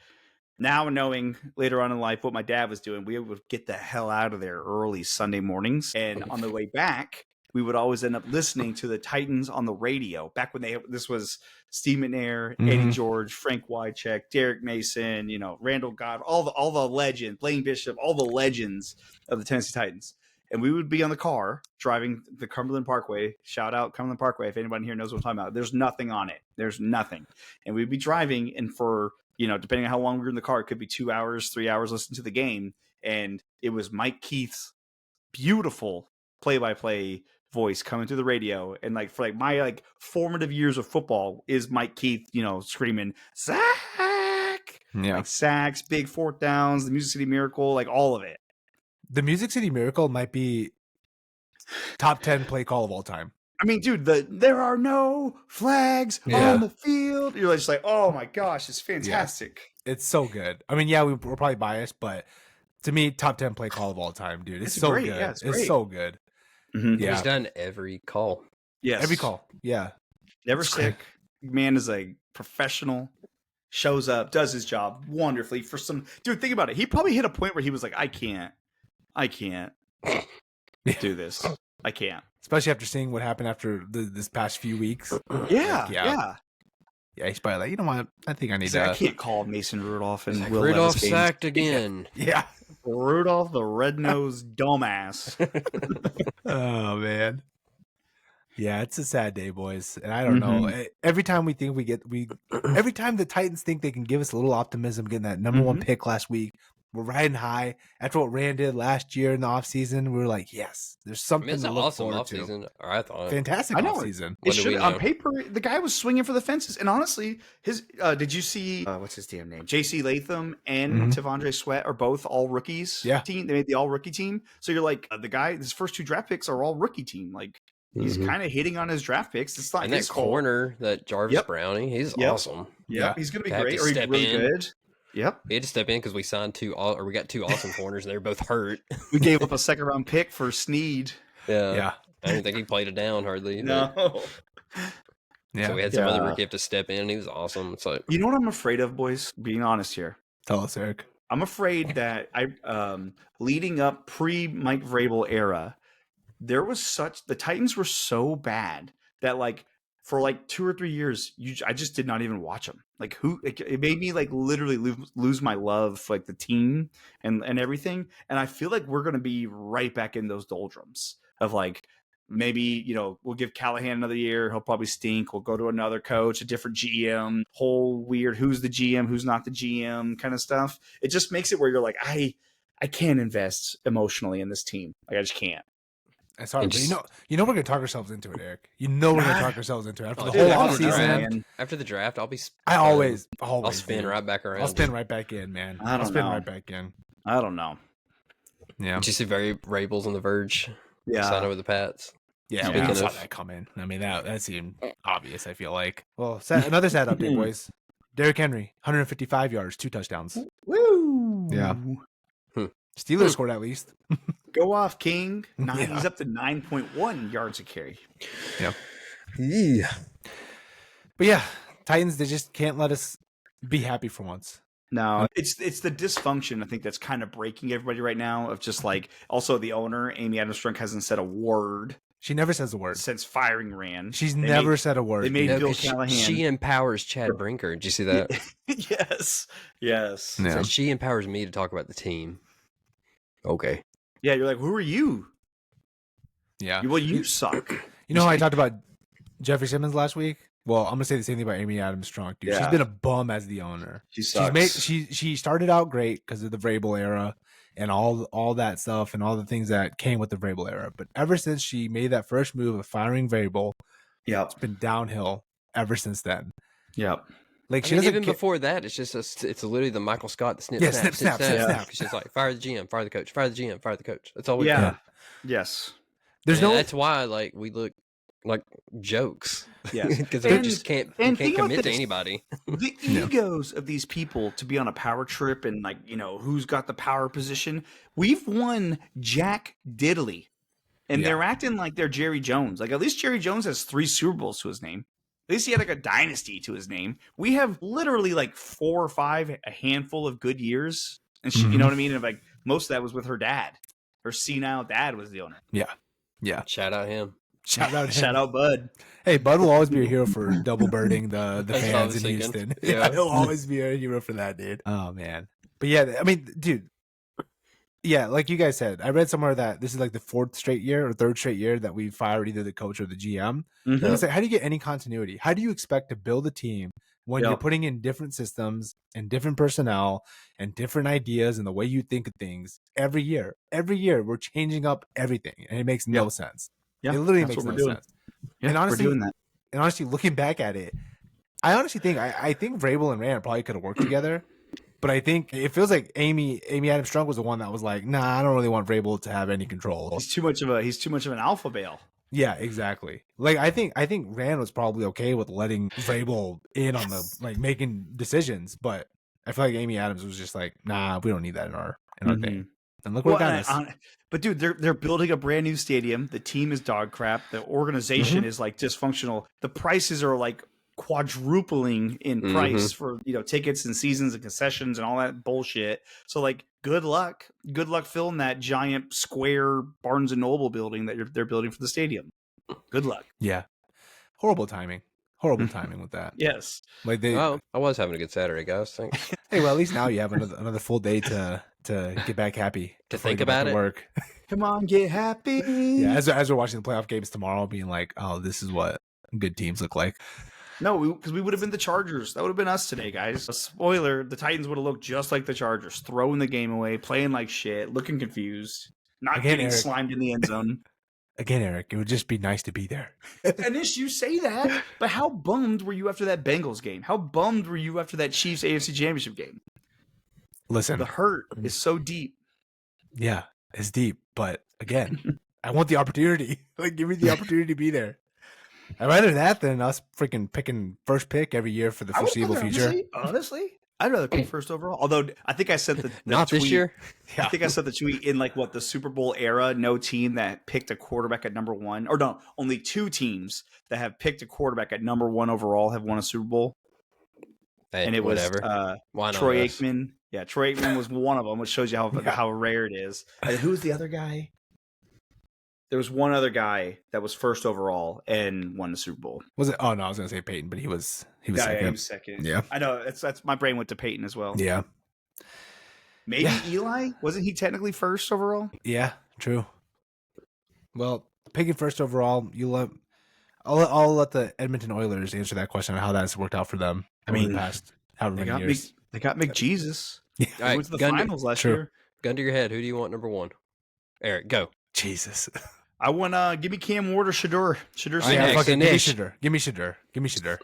Now knowing later on in life what my dad was doing, we would get the hell out of there early Sunday mornings. And on the way back, we would always end up listening to the Titans on the radio. Back when this was Steve McNair, Eddie George, Frank Wycheck, Derek Mason, Randall Godd, all the legends, Blaine Bishop, all the legends of the Tennessee Titans. And we would be on the car driving the Cumberland Parkway. Shout out Cumberland Parkway if anybody here knows what I'm talking about. There's nothing on it. There's nothing. And we'd be driving, and for depending on how long we were in the car, it could be 2 hours, 3 hours listening to the game. And it was Mike Keith's beautiful play-by-play voice coming through the radio. And for my formative years of football is Mike Keith, screaming, sack! Yeah. Sacks, big fourth downs, the Music City Miracle, all of it. The Music City Miracle might be top 10 play call of all time. I mean, dude, there are no flags on the field. You're just like, oh my gosh, it's fantastic. Yeah. It's so good. I mean, yeah, we're probably biased, but to me, top 10 play call of all time, dude. It's so great. good. Yeah, it's so good. Mm-hmm. Yeah. He's done every call. Yes. Every call. Yeah. Never sick. Man is a professional. Shows up, does his job wonderfully. Dude, think about it. He probably hit a point where he was like, I can't do this. I can't. Especially after seeing what happened after this past few weeks. Yeah. He's probably like, you know what? I think I need I can't call Mason Rudolph and Will Rudolph sacked again. Yeah. Rudolph, the red-nosed dumbass. Oh, man. Yeah, it's a sad day, boys. And I don't know. Every time we think every time the Titans think they can give us a little optimism getting that number one pick last week, we're riding high. After what Rand did last year in the offseason, we were like, yes, there's something it's to an look awesome forward offseason. to. I thought. Fantastic offseason. It should, on paper, the guy was swinging for the fences. And honestly, did you see, what's his damn name? J.C. Latham and Tavondre Sweat are both all rookies. Yeah. Team. They made the all-rookie team. So you're like, the guy, his first two draft picks are all rookie team. He's kind of hitting on his draft picks. It's not and that corner, that Jarvis Browning, he's awesome. Yeah, he's going to be great. Or he's really good. Yep. We had to step in because we signed we got two awesome corners, and they were both hurt. We gave up a second-round pick for Snead. Yeah. I didn't think he played it down hardly. No. Yeah. So we had some other rookie have to step in, and he was awesome. So you know what I'm afraid of, boys? Being honest here. Tell us, Eric. I'm afraid that leading up pre-Mike Vrabel era, the Titans were so bad that for 2 or 3 years, I just did not even watch them. It made me literally lose my love for the team and everything. And I feel like we're going to be right back in those doldrums of maybe, we'll give Callahan another year. He'll probably stink. We'll go to another coach, a different GM, whole weird, who's the GM, who's not the GM kind of stuff. It just makes it where you're like, I can't invest emotionally in this team. I just can't. It's hard. But we're gonna talk ourselves into it, Eric. We're gonna talk ourselves into it after the whole offseason. After the draft, I'll spin right back around. I'll spin right back in, man. I'll spin right back in. I don't know. Yeah. Did you see Rabel's on the verge? Yeah. Sign over the Pats. Yeah, we saw that come in. I mean, that seemed obvious, I feel like. Well, another sad update, boys. Derrick Henry, 155 yards, 2 touchdowns. Woo! Yeah. Steelers scored at least. Go off, King. He's up to 9.1 yards a carry. Yeah. Yeah. But yeah, Titans, they just can't let us be happy for once. No, it's the dysfunction, I think, that's kind of breaking everybody right now, of just also the owner, Amy Adams-Strunk, hasn't said a word. She never says a word. Since firing Rand. She's never said a word. They made Bill Callahan. She empowers Chad Brinker. Did you see that? Yes. Yeah. So she empowers me to talk about the team. Okay. Yeah, you're like, who are you? Yeah. Well, you suck. You know how I talked about Jeffrey Simmons last week? Well, I'm gonna say the same thing about Amy Adams-Strunk, dude. Yeah. She's been a bum as the owner. She sucks. She started out great because of the Vrabel era and all that stuff and all the things that came with the Vrabel era. But ever since she made that first move of firing Vrabel, it's been downhill ever since then. Yep. Even before that, it's just it's literally the Michael Scott, the snap. It's just like fire the GM, fire the coach, fire the GM, fire the coach. That's all we do. Yes. That's why we look like jokes. Yes. Because they just can't commit to anybody. The egos of these people to be on a power trip and who's got the power position. We've won Jack Diddley. And they're acting like they're Jerry Jones. At least Jerry Jones has 3 Super Bowls to his name. At least he had like a dynasty to his name. We have literally like 4 or 5, a handful of good years, and she, you know what I mean. And like most of that was with her dad. Her senile dad was the owner. Yeah. Shout out him. Shout out him. Shout out Bud. Hey, Bud will always be a hero for double birding the That's what I fans was in thinking. Houston. Yeah. He'll always be a hero for that, dude. Oh man. But yeah, I mean, dude. Yeah, like you guys said, I read somewhere that this is like the 4th straight year or 3rd straight year that we fired either the coach or the GM. Mhm. It's like, how do you get any continuity? How do you expect to build a team when Yeah. you're putting in different systems and different personnel and different ideas and the way you think of things every year? Every year we're changing up everything, and it makes no sense. Yeah, it literally that's makes what no we're doing. sense. Yeah, And honestly, we're doing that. And honestly, looking back at it, I honestly think I think Vrabel and Rand probably could have worked together. But I think it feels like Amy Adams Strunk was the one that was like, nah, I don't really want Vrabel to have any control. He's too much of an alpha male. Yeah, exactly. Like I think Rand was probably okay with letting Vrabel in on the like making decisions, but I feel like Amy Adams was just like, nah, we don't need that in our thing. And look what it got us. But dude, they're building a brand new stadium. The team is dog crap. The organization is like dysfunctional. The prices are like quadrupling in price for tickets and seasons and concessions and all that bullshit. So like, good luck filling that giant square Barnes and Noble building that they're building for the stadium. Good luck. Yeah, horrible timing with that. Yes, like they. Oh, I was having a good Saturday, guys. Thanks. Hey, well, at least now you have another full day to get back happy, To before you think go back about to it. work. come on, get happy. Yeah, as we're watching the playoff games tomorrow, being like, oh, this is what good teams look like. No, because we would have been the Chargers. That would have been us today, guys. A spoiler, the Titans would have looked just like the Chargers, throwing the game away, playing like shit, looking confused, not Again, getting Eric. slimed in the end zone. Again, Eric, it would just be nice to be there. Anish, you say that, but how bummed were you after that Bengals game? How bummed were you after that Chiefs AFC Championship game? Listen, The hurt is so deep. yeah, it's deep, but again, I want the opportunity. Like, give me the opportunity to be there. I'd rather that than us freaking picking first pick every year for the I would foreseeable rather, future. honestly, I'd rather pick first overall. Although I think I said the Not tweet, this year. Yeah. I think I said the tweet in like the Super Bowl era. No team that picked a quarterback at number 1, or no, only 2 teams that have picked a quarterback at number 1 overall have won a Super Bowl. Hey, And it whatever. was Why not Troy us? Aikman. Yeah, Troy Aikman was one of them, which shows you how rare it is. And who was the other guy? There was one other guy that was first overall and won the Super Bowl. Was it? Oh no, I was gonna say Peyton, but he was Yeah, second. he was second. Yeah. I know. That's my brain went to Peyton as well. Yeah, Maybe Yeah. Eli? Wasn't he technically first overall? yeah, true. Well, picking first overall, I'll let the Edmonton Oilers answer that question on how that's worked out for them. I over mean, the past however They many got years. they got McJesus. Yeah. All They right, went to the gun, finals last True. year. gun to your head. Who do you want number 1? Eric, go. Jesus. I want give me Cam Ward or Shador. Shador All right, Yeah, next, fucking give me Anish. Shador. Give me Shador. Give me Shador.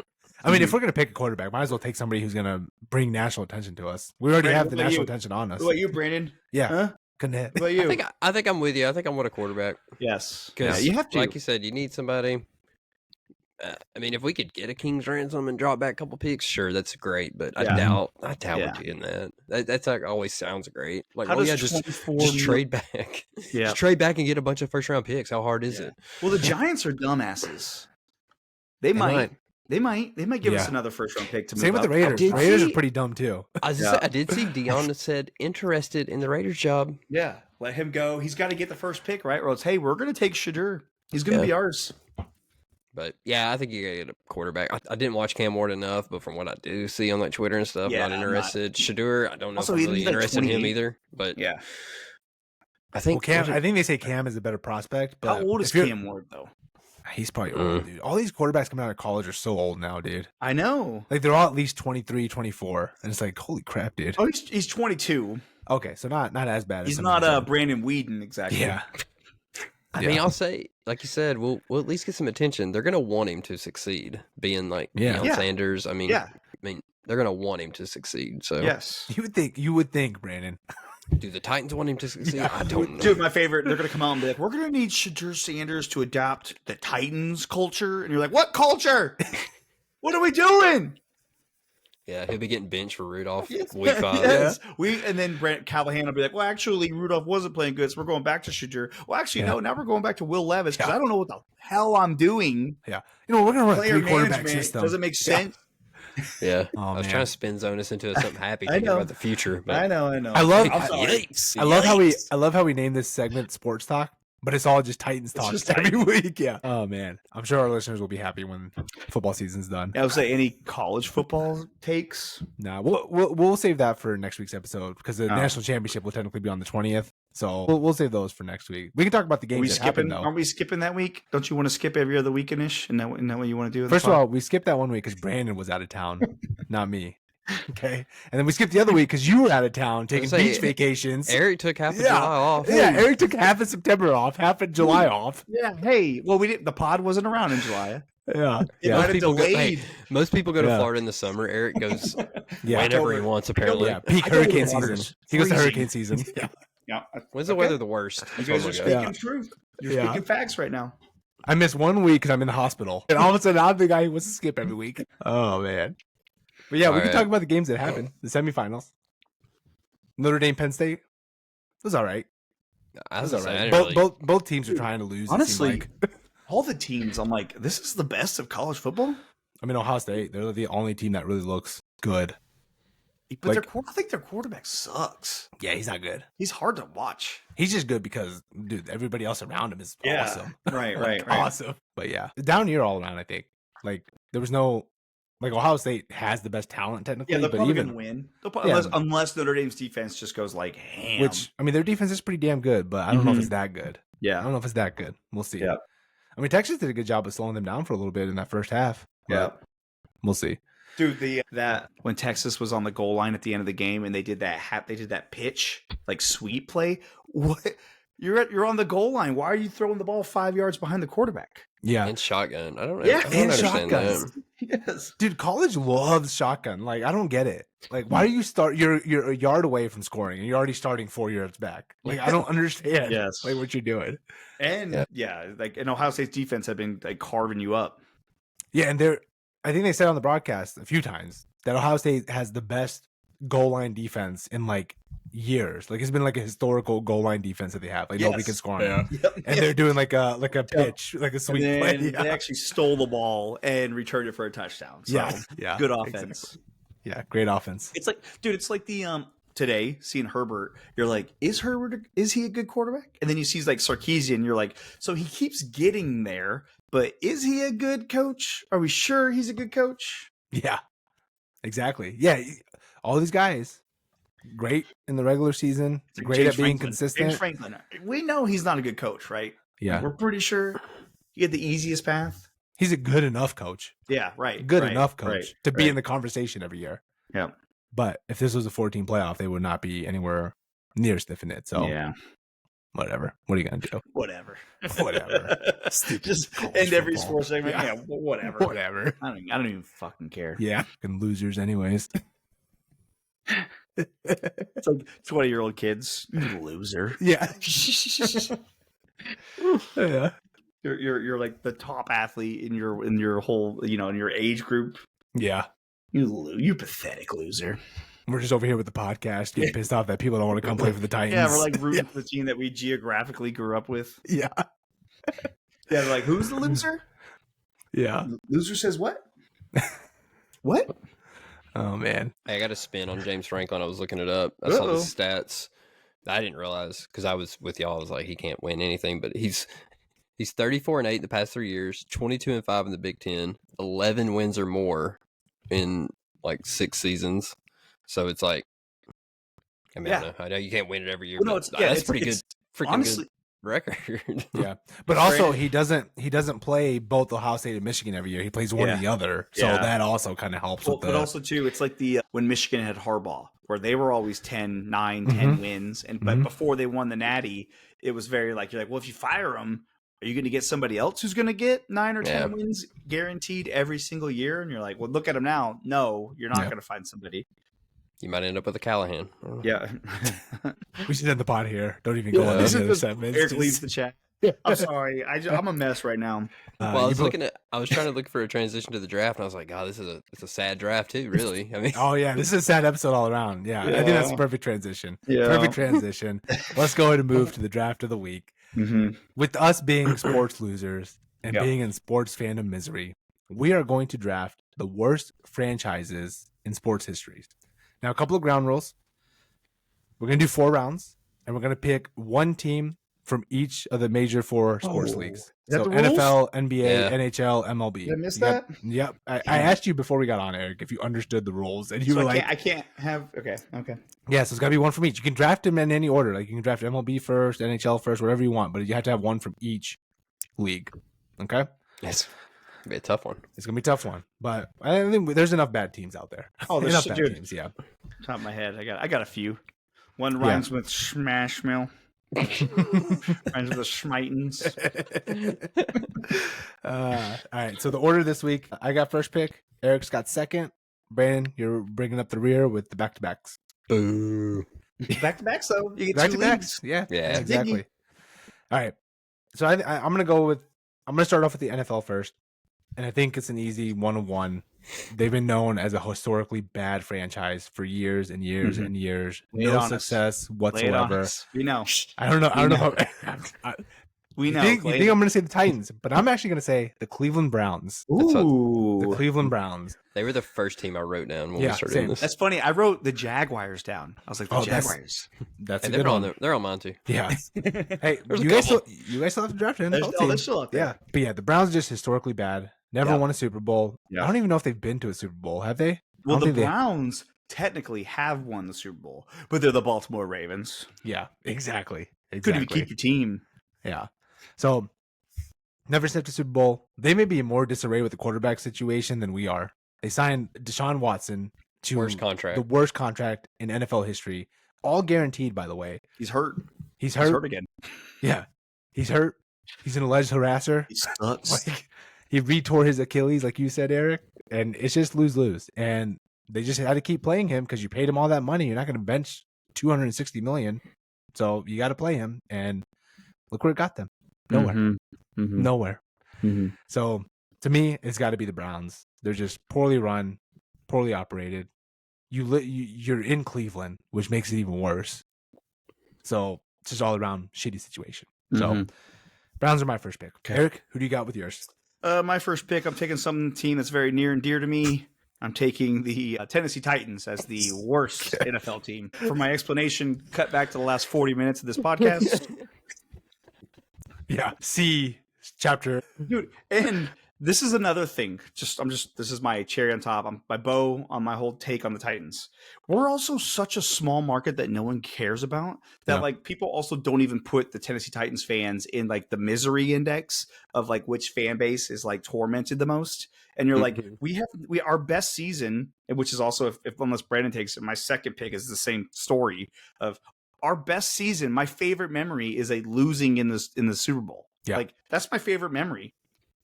I mean, if we're gonna pick a quarterback, might as well take somebody who's gonna bring national attention to us. We already Brandon, have the what about national you? attention on us. What about you, Brandon? Yeah, Huh? couldn't hit. What about you? I think I'm with you. I think I want a quarterback. Yes. Because Yeah, you have to. like you said, you need somebody. I mean, if we could get a King's ransom and drop back a couple picks, sure, that's great. But Yeah. I doubt we're doing that. That's like always sounds great. Like, How well, does yeah, just 24 trade back. Yeah. Just trade back and get a bunch of first round picks. How hard is Yeah. it? Well, the Giants are dumbasses. They might give us Yeah. another first round pick to move Same with the up. Raiders. did The Raiders see- are pretty dumb too. I did see Dion that said interested in the Raiders job. Yeah, let him go. He's got to get the first pick, right? Or else, hey, we're going to take Shador. He's going to Yeah. be ours. But yeah, I think you gotta get a quarterback. I didn't watch Cam Ward enough, but from what I do see on like Twitter and stuff, Yeah, not I'm interested. Shador, I don't know Also, if I'm he's really like interested in him 28. either. But Yeah. I think Well, Cam. I think they say Cam is a better prospect. But How old is if you're- Cam Ward, though? He's probably old, dude. All these quarterbacks coming out of college are so old now, dude. I know. Like they're all at least 23, 24. And it's like, holy crap, dude. Oh, he's 22. Okay, so not as bad as He's some not of these old- Brandon Whedon, exactly. Yeah. I mean, I'll say, like you said, we'll at least get some attention. They're gonna want him to succeed, being like Yeah. Deion Yeah. Sanders. I mean, Yeah. they're gonna want him to succeed. So, Yes. You would think, Brandon. do the Titans want him to succeed? I don't know. Dude, my favorite, they're going to come out and be like, we're going to need Shador Sanders to adopt the Titans culture. And you're like, what culture? What are we doing? Yeah, he'll be getting benched for Rudolph Yes. week 5. Yes. And then Brent Callahan will be like, well, actually, Rudolph wasn't playing good, so we're going back to Shadur. Well, actually, no, now we're going back to Will Levis because I don't know what the hell I'm doing. Yeah. We're going to run a Player 3-quarterback management system. doesn't make sense. Yeah. Oh, I was man. trying to spin zone us into something happy, I thinking know. about the future. But I know. I love I'm sorry. Yikes. I love how we name this segment Sports Talk, but it's all just Titans talk just every week. Yeah. Oh man, I'm sure our listeners will be happy when football season's done. I would say any college football takes. Nah, we'll save that for next week's episode because the national championship will technically be on the 20th. So we'll save those for next week. We can talk about the games that happened, though. Aren't we skipping that week? Don't you want to skip every other weekend-ish? And that what you want to do? First of all, we skipped that one week because Brandon was out of town, not me. Okay, and then we skipped the other week because you were out of town taking beach vacations. Eric took half of July off. Yeah, Eric took half of September off, half of July off. Yeah. Hey, well, we didn't. The pod wasn't around in July. Yeah. Most people go to Florida in the summer. Eric goes whenever he wants, apparently. Yeah, peak hurricane season. He goes to hurricane season. Yeah. When's the weather the worst? You guys are speaking truth. You're speaking facts right now. I missed 1 week because I'm in the hospital. And all of a sudden, I'm the guy who wants to skip every week. Oh, man. But yeah, we can talk about the games that happened. The semifinals. Notre Dame, Penn State. It was all right. I was all right. Both teams are trying to lose. Honestly, all the teams, I'm like, this is the best of college football. I mean, Ohio State, they're the only team that really looks good. But I think their quarterback sucks. Yeah, he's not good. He's hard to watch. He's just good because, dude, everybody else around him is awesome. Right. Awesome. But yeah, down year all around, I think. Like, there was no... Like, Ohio State has the best talent, technically. Yeah, they're but probably even going to win. Unless Notre Dame's defense just goes like ham. Which, I mean, their defense is pretty damn good, but I don't know if it's that good. Yeah. I don't know if it's that good. We'll see. Yeah. I mean, Texas did a good job of slowing them down for a little bit in that first half. Yeah. We'll see. Dude, that when Texas was on the goal line at the end of the game and they did that pitch, like sweep play. What? You're on the goal line. Why are you throwing the ball 5 yards behind the quarterback? Yeah. And shotgun. I don't know. Yeah, I don't and understand shotguns. that. Yes. Dude, college loves shotgun. Like, I don't get it. Like, why do you start? You're a yard away from scoring, and you're already starting 4 yards back. Like, I don't understand. Yes. Like, what you're doing. And like, and Ohio State's defense have been like carving you up. Yeah, and I think they said on the broadcast a few times that Ohio State has the best goal line defense in like years. Like, it's been like a historical goal line defense that they have. Like, nobody can score on them. Yep. And they're doing like a pitch, like a sweep play. Yeah. They actually stole the ball and returned it for a touchdown. So yeah. good offense. Exactly. Yeah, great offense. It's like, dude, it's like the today seeing Herbert, you're like, is he a good quarterback? And then you see like Sarkisian, you're like, so he keeps getting there, but is he a good coach? Are we sure he's a good coach? Yeah, exactly. Yeah, all these guys, great in the regular season, great James at being Franklin. consistent. James Franklin. We know he's not a good coach, right? Yeah, we're pretty sure he had the easiest path. He's a good enough coach. Yeah, right. Good enough coach to be in the conversation every year. Yeah. But if this was a 14 playoff, they would not be anywhere near stiffing it. So yeah. Whatever. What are you gonna do? Whatever. Just end every sports segment. Yeah, whatever. Whatever. I don't even fucking care. Yeah, fucking losers, anyways. It's like 20-year-old kids. You loser. Yeah. Yeah. You're like the top athlete in your whole in your age group. Yeah. You pathetic loser. We're just over here with the podcast, getting pissed off that people don't want to come play for the Titans. Yeah, we're like rooting for the team that we geographically grew up with. Yeah. Yeah, like, who's the loser? Yeah. Loser says what? What? Oh, man. I got a spin on James Franklin. I was looking it up. I saw the stats. I didn't realize because I was with y'all. I was like, he can't win anything, but he's 34-8 the past 3 years, 22-5 in the Big Ten, 11 wins or more in like 6 seasons. So it's like, I mean, I know you can't win it every year, but that's pretty good. Freaking honestly, good record. Yeah, but also he doesn't play both Ohio State and Michigan every year. He plays one or the other, so that also kind of helps. But also too, it's like the when Michigan had Harbaugh, where they were always 10 wins, but before they won the Natty, it was very like you're like, well, if you fire him, are you going to get somebody else who's going to get 9 or 10 wins guaranteed every single year? And you're like, well, look at him now. No, you're not going to find somebody. You might end up with a Callahan. Yeah. We should end the pod here. Don't even go on these other segments. Eric leaves the chat. I'm sorry. I'm a mess right now. Well, I was trying to look for a transition to the draft, and I was like, "God, it's a sad draft too." Really, I mean, Oh yeah, this is a sad episode all around. Yeah, I think that's a perfect transition. Yeah. Perfect transition. Let's go ahead and move to the draft of the week. Mm-hmm. With us being sports losers and Yep. being in sports fandom misery, we are going to draft the worst franchises in sports history. Now, a couple of ground rules. We're going to do 4 rounds, and we're going to pick one team from each of the major 4 sports leagues. Is that So the rules? NFL, NBA, Yeah. NHL, MLB. Did I miss Yep. that? Yep. I asked you before we got on, Eric, if you understood the rules, and you So were like, I can't have. Okay. yeah, so it's got to be one from each. You can draft them in any order. Like you can draft MLB first, NHL first, whatever you want, but you have to have one from each league. Okay? it's gonna be a tough one. It's going to be a tough one, but I think there's enough bad teams out there. Oh, there's enough bad dude. teams, yeah. Top of my head, I got a few. One rhymes with smash mill. Rhymes with the schmitens. All right, so the order this week, I got first pick. Eric's got second. Brandon, you're bringing up the rear with the back-to-backs. Boo. Back to back, so you get 2 Back-to-backs? leagues. Yeah, exactly. All right, so I'm going to start off with the NFL first, and I think it's an easy 1-1. They've been known as a historically bad franchise for years and years and years. Lay it No on us. success Lay it on whatsoever. us. We know. I don't know. I don't know. We know. You think I'm going to say the Titans, but I'm actually going to say the Cleveland Browns. Ooh. The Cleveland Browns. They were the first team I wrote down when Yeah, we started same. this. That's funny. I wrote the Jaguars down. I was like, the Jaguars. That's a And good one. they're on mine too. Yeah. Hey, There's a you guys couple. still have to draft an They're NFL still- team. they're still up there. Yeah, but yeah, the Browns are just historically bad. Never Yeah. won a Super Bowl. Yeah. I don't even know if they've been to a Super Bowl. Have they? Well, I don't the think they- Browns technically have won the Super Bowl, but they're the Baltimore Ravens. Yeah, exactly. Couldn't even keep your team. Yeah. So never stepped to Super Bowl. They may be in more disarray with the quarterback situation than we are. They signed Deshaun Watson to Worst contract. the worst contract in NFL history. All guaranteed, by the way. He's hurt. He's He's hurt. hurt again. Yeah. He's hurt. He's an alleged harasser. He sucks. Like, he retore his Achilles, like you said, Eric. And it's just lose-lose. And they just had to keep playing him because you paid him all that money. You're not going to bench $260 million. So you got to play him. And look where it got them. Nowhere. Mm-hmm. Nowhere. Mm-hmm. So to me, it's got to be the Browns. They're just poorly run, poorly operated. You're in Cleveland, which makes it even worse. So it's just all around shitty situation. So Browns are my first pick. Okay. Eric, who do you got with yours? My first pick, I'm taking some team that's very near and dear to me. I'm taking the Tennessee Titans as the worst NFL team. For my explanation, cut back to the last 40 minutes of this podcast. Yeah. See chapter. Dude, and this is another thing. This is my cherry on top. My bow on my whole take on the Titans. We're also such a small market that no one cares about that Yeah. like people also don't even put the Tennessee Titans fans in like the misery index of like which fan base is like tormented the most. And you're like, we our best season, which is also if unless Brandon takes it, my second pick is the same story of our best season. My favorite memory is a losing in the Super Bowl. Yeah. Like that's my favorite memory.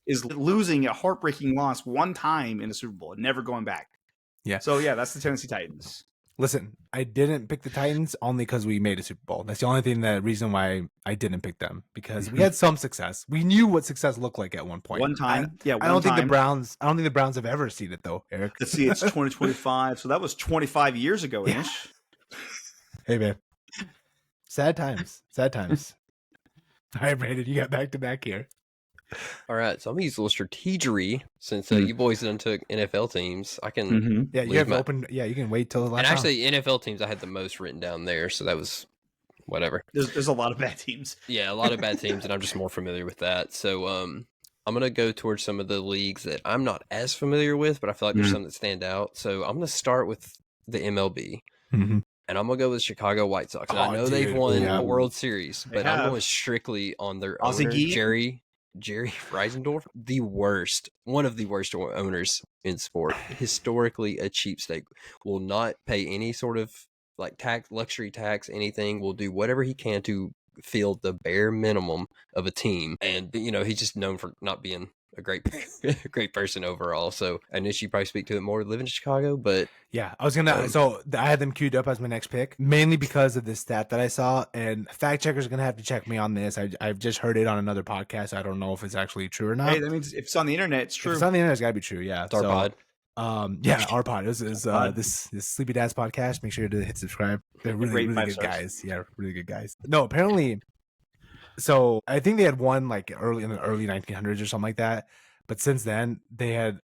Is losing a heartbreaking loss one time in a Super Bowl and never going back. Yeah. So yeah, that's the Tennessee Titans. Listen, I didn't pick the Titans only because we made a Super Bowl. That's the only reason why I didn't pick them, because we had some success. We knew what success looked like at one point. One time. I don't think the Browns have ever seen it though, Eric. Let's see, it's 2025. So that was 25 years ago Yeah. ish. Hey man. Sad times. Sad times. All right, Brandon, you got back to back here. All right, so I'm gonna use a little strategery since you boys done took NFL teams. I can Yeah, you leave have my- open. Yeah, you can wait till the last and round. actually NFL teams I had the most written down there, so that was whatever. There's a lot of bad teams. Yeah, a lot of bad teams, and I'm just more familiar with that. So I'm gonna go towards some of the leagues that I'm not as familiar with, but I feel like there's some that stand out. So I'm gonna start with the MLB. Mhm. And I'm gonna go with Chicago White Sox. And I Oh, know dude. they've won Yeah. a World Series, They but I'm have. going strictly on their Ozzie owner, Guillen? Jerry Reisendorf, one of the worst owners in sport. Historically, a cheapskate, will not pay any sort of like tax, luxury tax, anything. Will do whatever he can to fill the bare minimum of a team, and he's just known for not being a great great person overall. So Anish, you probably speak to it more living in Chicago, but Yeah, I was gonna. So I had them queued up as my next pick, mainly because of this stat that I saw. And fact checkers are gonna have to check me on this. I've just heard it on another podcast. I don't know if it's actually true or not. Hey, that means if it's on the internet, it's If true. it's on the internet, it's gotta be true. Yeah, it's our pod. Yeah, our pod is this Sleepy Dads podcast. Make sure to hit subscribe. They're really good guys. Yeah, really good guys. No, apparently. So I think they had won like in the early 1900s or something like that. But since then, they had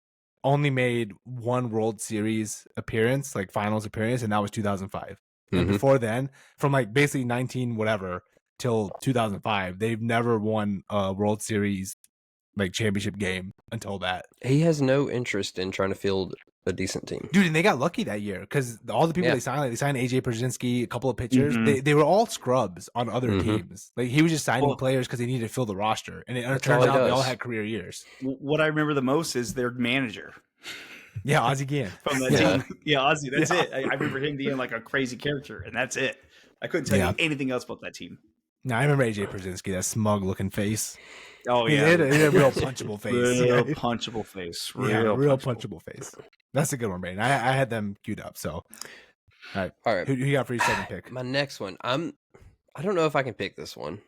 only made one World Series appearance, like finals appearance, and that was 2005. And before then, from like basically 19 whatever till 2005, they've never won a World Series like championship game until that. He has no interest in trying to field a decent team, dude. And they got lucky that year because all the people they signed, like they signed AJ Pierzynski, a couple of pitchers. They were all scrubs on other teams. Like he was just signing players because they needed to fill the roster, and it turns out they all had career years. What I remember the most is their manager. Yeah, Ozzie Guillen from that team. Yeah, Ozzie. That's it. I remember him being like a crazy character, and that's it. I couldn't tell you anything else about that team. No, I remember AJ Pierzynski, that smug looking face. Oh yeah, he had a real punchable face. Real punchable face. Real punchable face. That's a good one, Brandon. I had them queued up. So, all right. Who you got for your second pick? My next one. I don't know if I can pick this one.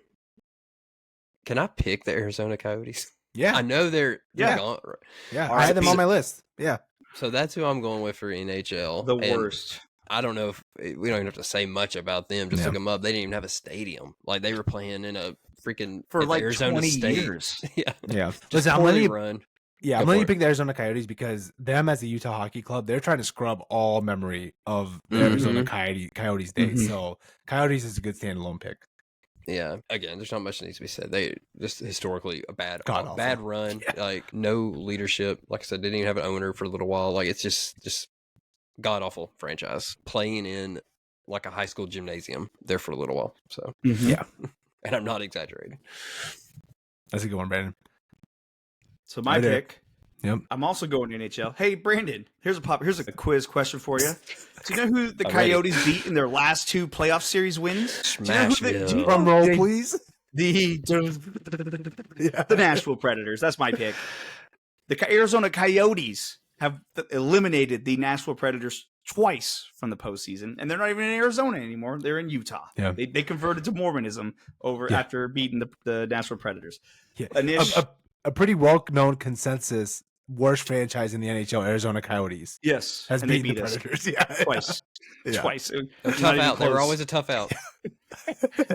Can I pick the Arizona Coyotes? Yeah, I know they're gone. Yeah, I had them on my list. Yeah, so that's who I'm going with for NHL. The worst. I don't know if we don't even have to say much about them. Just look them up. They didn't even have a stadium. Like they were playing in a freaking for like Arizona 20 State. Years. Yeah. Listen, I'm letting you pick the Arizona Coyotes because them as a Utah hockey club, they're trying to scrub all memory of the Arizona Coyotes days. So Coyotes is a good standalone pick. Yeah. Again, there's not much that needs to be said. They just historically a bad run. Yeah. Like no leadership. Like I said, didn't even have an owner for a little while. Like it's just god awful franchise playing in like a high school gymnasium there for a little while. So yeah, and I'm not exaggerating. That's a good one, Brandon. So my pick. Yep. I'm also going to NHL. Hey, Brandon, here's a quiz question for you. Do you know who the Coyotes beat in their last 2 playoff series wins? Drum roll, please. The Nashville Predators. That's my pick. The Arizona Coyotes have eliminated the Nashville Predators twice from the postseason, and they're not even in Arizona anymore. They're in Utah. Yeah. They converted to Mormonism after beating the Nashville Predators. Yeah. A pretty well-known consensus worst franchise in the NHL, Arizona Coyotes. Yes, has beaten the Predators. Yeah, twice. Yeah. Twice. Tough out. They were always a tough out.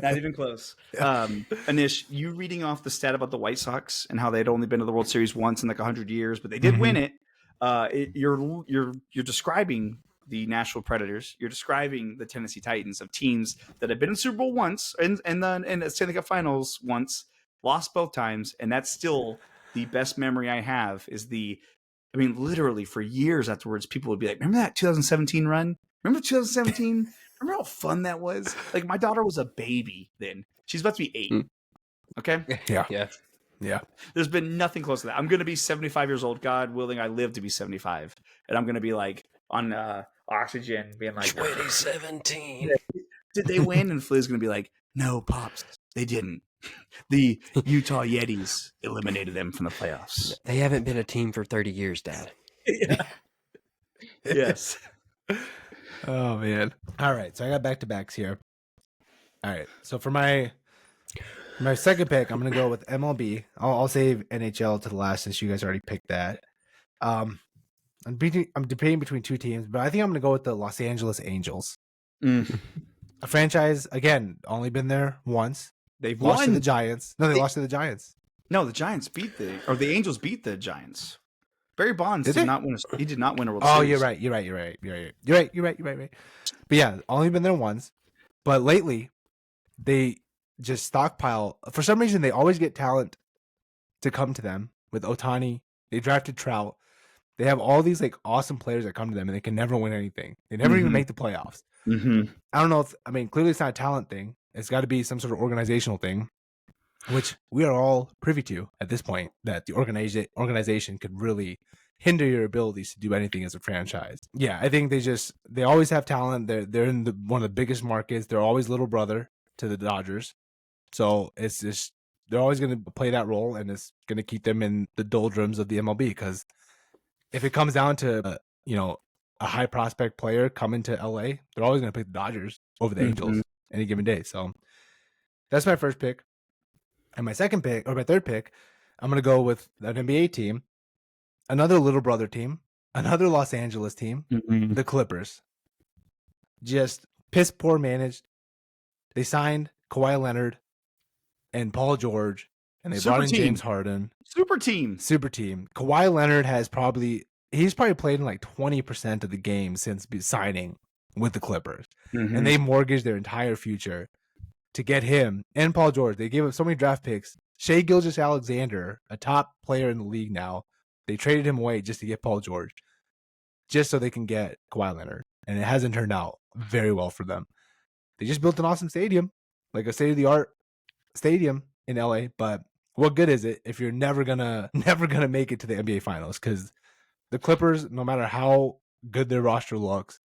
Not even close. Anish, you reading off the stat about the White Sox and how they'd only been to the World Series once in like 100 years, but they did win it. You're describing the Nashville Predators. You're describing the Tennessee Titans of teams that have been in Super Bowl once and then in the Stanley Cup Finals once, lost both times, and that's still the best memory I have. Literally for years afterwards, people would be like, "Remember that 2017 run? Remember 2017? Remember how fun that was?" Like my daughter was a baby then. She's about to be 8. Okay. Yeah. There's been nothing close to that. I'm going to be 75 years old. God willing, I live to be 75. And I'm going to be like on oxygen being like, 2017. Did they win? And Flia's going to be like, "No, Pops, they didn't. The Utah Yetis eliminated them from the playoffs. They haven't been a team for 30 years, Dad." Yeah. Yes. Oh, man. All right. So I got back-to-backs here. All right. So for my second pick, I'm going to go with MLB. I'll save NHL to the last since you guys already picked that. I'm debating between 2 teams, but I think I'm going to go with the Los Angeles Angels. A franchise, again, only been there once. They've lost won to the Giants. No, they lost to the Giants. No, the Giants the Angels beat the Giants. Barry Bonds did not win a World Series. Oh, you're right. You're right. But yeah, only been there once. But lately, they just stockpile. For some reason, they always get talent to come to them. With Ohtani, they drafted Trout. They have all these like awesome players that come to them, and they can never win anything. They never even make the playoffs. I don't know clearly it's not a talent thing. It's got to be some sort of organizational thing, which we are all privy to at this point, that the organization could really hinder your abilities to do anything as a franchise. Yeah, I think they always have talent. They're in one of the biggest markets. They're always little brother to the Dodgers. So it's just they're always going to play that role, and it's going to keep them in the doldrums of the MLB. Because if it comes down to a high prospect player coming to LA, they're always going to pick the Dodgers over the Angels any given day. So that's my first pick. And my third pick, I'm going to go with an NBA team, another little brother team, another Los Angeles team, the Clippers. Just piss poor managed. They signed Kawhi Leonard and Paul George, and they brought in James Harden. Super team. Kawhi Leonard he's probably played in like 20% of the games since signing with the Clippers. And they mortgaged their entire future to get him and Paul George. They gave up so many draft picks. Shai Gilgeous-Alexander, a top player in the league now, they traded him away just to get Paul George, just so they can get Kawhi Leonard. And it hasn't turned out very well for them. They just built an awesome stadium, like a state-of-the-art stadium in LA. But what good is it if you're never gonna make it to the NBA Finals? Because the Clippers, no matter how good their roster looks,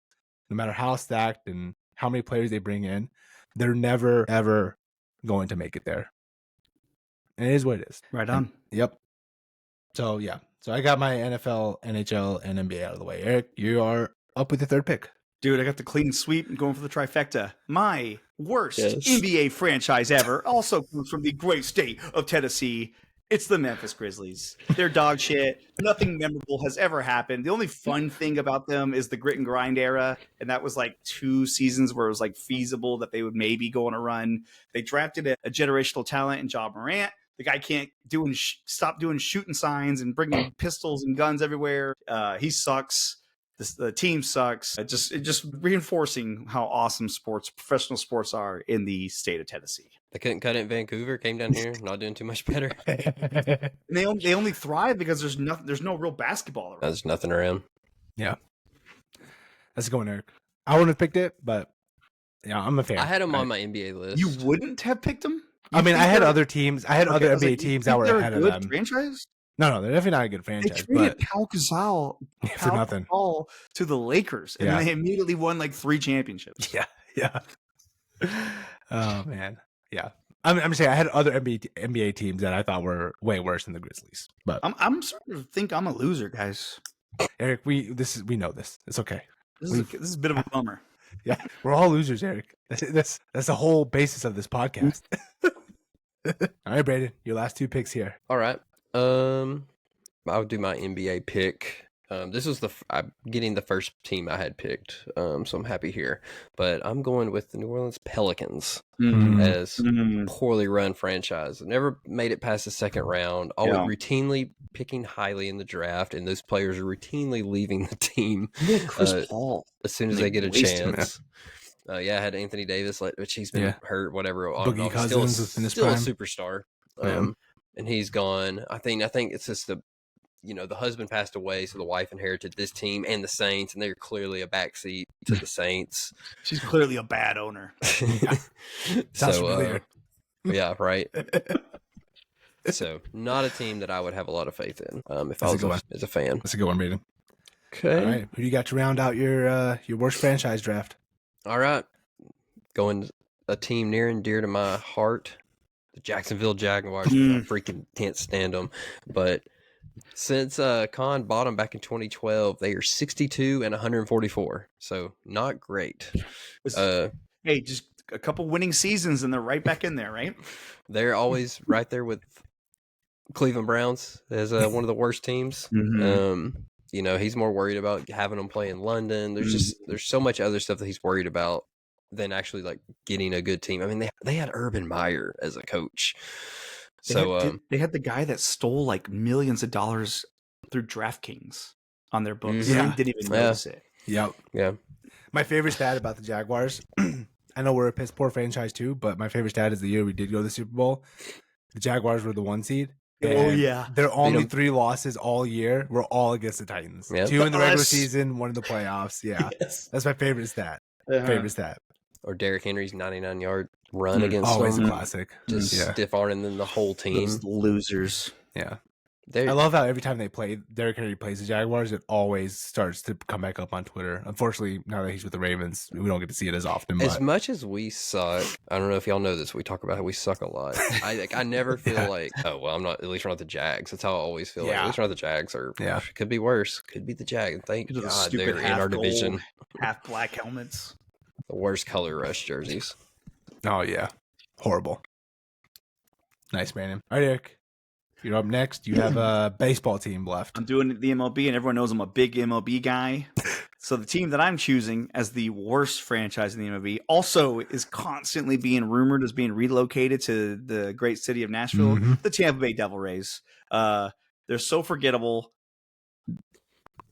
no matter how stacked and how many players they bring in, they're never ever going to make it there. And it is what it is. Right on. Yep. So yeah. So I got my NFL, NHL, and NBA out of the way. Eric, you are up with the third pick. Dude, I got the clean sweep and going for the trifecta. My worst NBA franchise ever also comes from the great state of Tennessee. It's the Memphis Grizzlies. They're dog shit. Nothing memorable has ever happened. The only fun thing about them is the grit and grind era, and that was like 2 seasons where it was like feasible that they would maybe go on a run. They drafted a generational talent in Ja Morant. The guy can't stop doing shooting signs and bringing pistols and guns everywhere. He sucks. The team sucks. It just reinforcing how awesome professional sports are in the state of Tennessee. They couldn't cut it in Vancouver. Came down here, not doing too much better. And they only thrive because there's no real basketball around. There's nothing around. Yeah, that's a good one, Eric. I wouldn't have picked it, but yeah, I'm a fan. I had him on my NBA list. You wouldn't have picked him? I mean, I had other teams. I had other NBA teams that were ahead of them. Franchise? No, they're definitely not a good franchise. They traded Pau Gasol for nothing to the Lakers, and then they immediately won like 3 championships. Yeah. Oh man, yeah. I'm saying I had other NBA teams that I thought were way worse than the Grizzlies. But I'm starting to think I'm a loser, guys. Eric, we know this. It's okay. This is a bit of a bummer. Yeah, we're all losers, Eric. That's the whole basis of this podcast. All right, Brayden, your last 2 picks here. All right. I'll do my NBA pick. This was I'm getting the first team I had picked, so I'm happy here. But I'm going with the New Orleans Pelicans as poorly run franchise. Never made it past the second round. Always routinely picking highly in the draft, and those players are routinely leaving the team. Chris Paul as soon as they get a chance. I had Anthony Davis, which he's been hurt, whatever. Boogie Cousins was in his prime. A superstar, and he's gone. I think it's just the husband passed away, so the wife inherited this team and the Saints, and they're clearly a backseat to the Saints. She's clearly a bad owner. So, yeah, right. So, not a team that I would have a lot of faith in if I was as a fan. That's a good one, Brayden. Okay. All right. Who do you got to round out your worst franchise draft? All right. Going a team near and dear to my heart, the Jacksonville Jaguars. I freaking can't stand them. But since Khan bought them back in 2012, they are 62 and 144. So not great. Hey, just a couple winning seasons and they're right back in there, right? They're always right there with Cleveland Browns as one of the worst teams. He's more worried about having them play in London. There's so much other stuff that he's worried about than actually like getting a good team. I mean, they had Urban Meyer as a coach. They had the guy that stole like millions of dollars through DraftKings on their books. Yeah. I didn't even notice it. Yep. Yeah. My favorite stat about the Jaguars, I know we're a piss poor franchise too, but my favorite stat is the year we did go to the Super Bowl. The Jaguars were the 1 seed. Their only 3 losses all year were all against the Titans. Yep. 2 in the regular season, 1 in the playoffs. Yeah. Yes. That's my favorite stat. Favorite stat. Or Derrick Henry's 99-yard run against always them. a classic. Just stiff arming them the whole team. Those losers. Yeah. I love how every time they play, Derrick Henry plays the Jaguars, it always starts to come back up on Twitter. Unfortunately, now that he's with the Ravens, we don't get to see it as often. As much as we suck, I don't know if y'all know this. We talk about how we suck a lot. I never feel like, oh well, I'm not. At least we're not the Jags. That's how I always feel. Like, at least we're not the Jags, or could be worse. Could be the Jags. Thank God they're in our division. Half black helmets, the worst color rush jerseys. Oh yeah, horrible. Nice, Brandon. All right, Eric. You're up next. You have a baseball team left. I'm doing the MLB, and everyone knows I'm a big MLB guy. So the team that I'm choosing as the worst franchise in the MLB also is constantly being rumored as being relocated to the great city of Nashville, the Tampa Bay Devil Rays. They're so forgettable.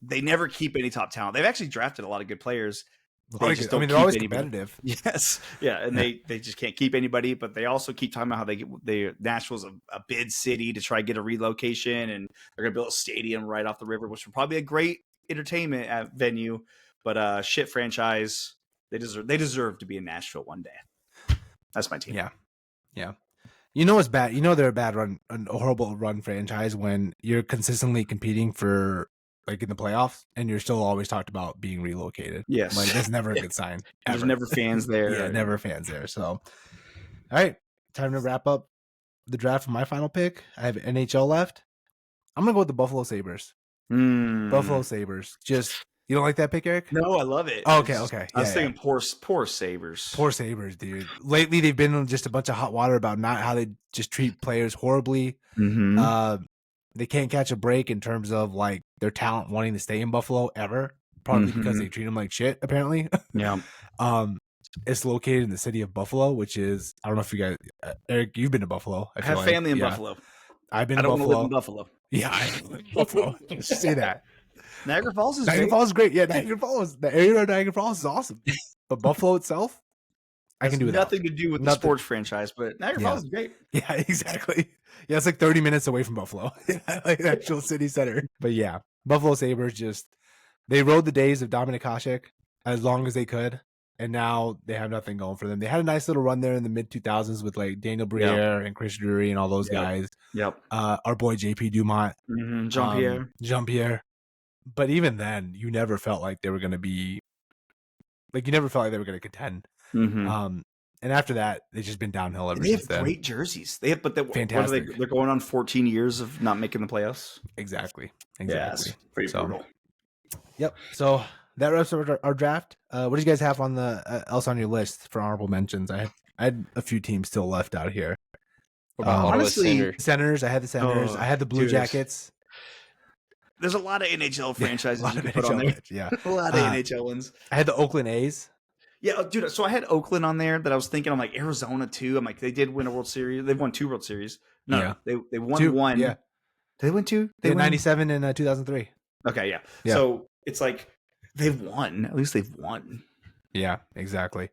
They never keep any top talent. They've actually drafted a lot of good players. They're always competitive. Yes, yeah, and they just can't keep anybody. But they also keep talking about how Nashville's a bid city to try to get a relocation, and they're gonna build a stadium right off the river, which would probably be a great entertainment venue. But shit franchise, they deserve to be in Nashville one day. That's my team. Yeah. You know it's bad. You know they're a horrible run franchise when you're consistently competing for. Like in the playoffs, and you're still always talked about being relocated. Yes. Like that's never a good sign. There's never fans there. Yeah, never fans there. So, all right, time to wrap up the draft for my final pick. I have NHL left. I'm going to go with the Buffalo Sabres. Buffalo Sabres. Just, you don't like that pick, Eric? No, I love it. Okay. I was thinking poor Sabres. Poor Sabres, dude. Lately, they've been in just a bunch of hot water about not how they just treat players horribly. They can't catch a break in terms of like their talent wanting to stay in Buffalo ever, probably because they treat them like shit. Apparently, yeah. It's located in the city of Buffalo, which is I don't know if you guys, Eric, you've been to Buffalo. I have family in Buffalo. I've been. I don't to want to live in Buffalo. Yeah, I live in Buffalo. Just say that. Niagara Falls is Niagara Falls is great. Yeah, Niagara Falls. The area of Niagara Falls is awesome, but Buffalo itself. I can do nothing to do with the sports franchise, but Niagara Falls is great. Yeah, exactly. Yeah, it's like 30 minutes away from Buffalo, like the actual city center. But yeah, Buffalo Sabres they rode the days of Dominik Hasek as long as they could, and now they have nothing going for them. They had a nice little run there in the mid 2000s with like Daniel Briere and Chris Drury and all those guys. Yep. Our boy JP Dumont, Jean-Pierre. But even then, you never felt like they were going to be like to contend. And after that, they've just been downhill ever since then. They have great jerseys. Fantastic. They're going on 14 years of not making the playoffs. Exactly. Yeah, it's pretty brutal. Yep. So that wraps up our draft. What do you guys have on the else on your list for honorable mentions? I had a few teams still left out here. Honestly, Senators. I had the Senators. I had the Blue Jackets. There's a lot of NHL franchises you can put on there. Yeah, a lot of NHL ones. I had the Oakland A's. Yeah, dude. So I had Oakland on there that I was thinking. I'm like Arizona too. I'm like they did win a World Series. They've won 2 World Series. No, they won 1. Yeah, did they win 2? They won 97 and 2003. Okay, yeah. So it's like they've won. At least they've won. Yeah, exactly.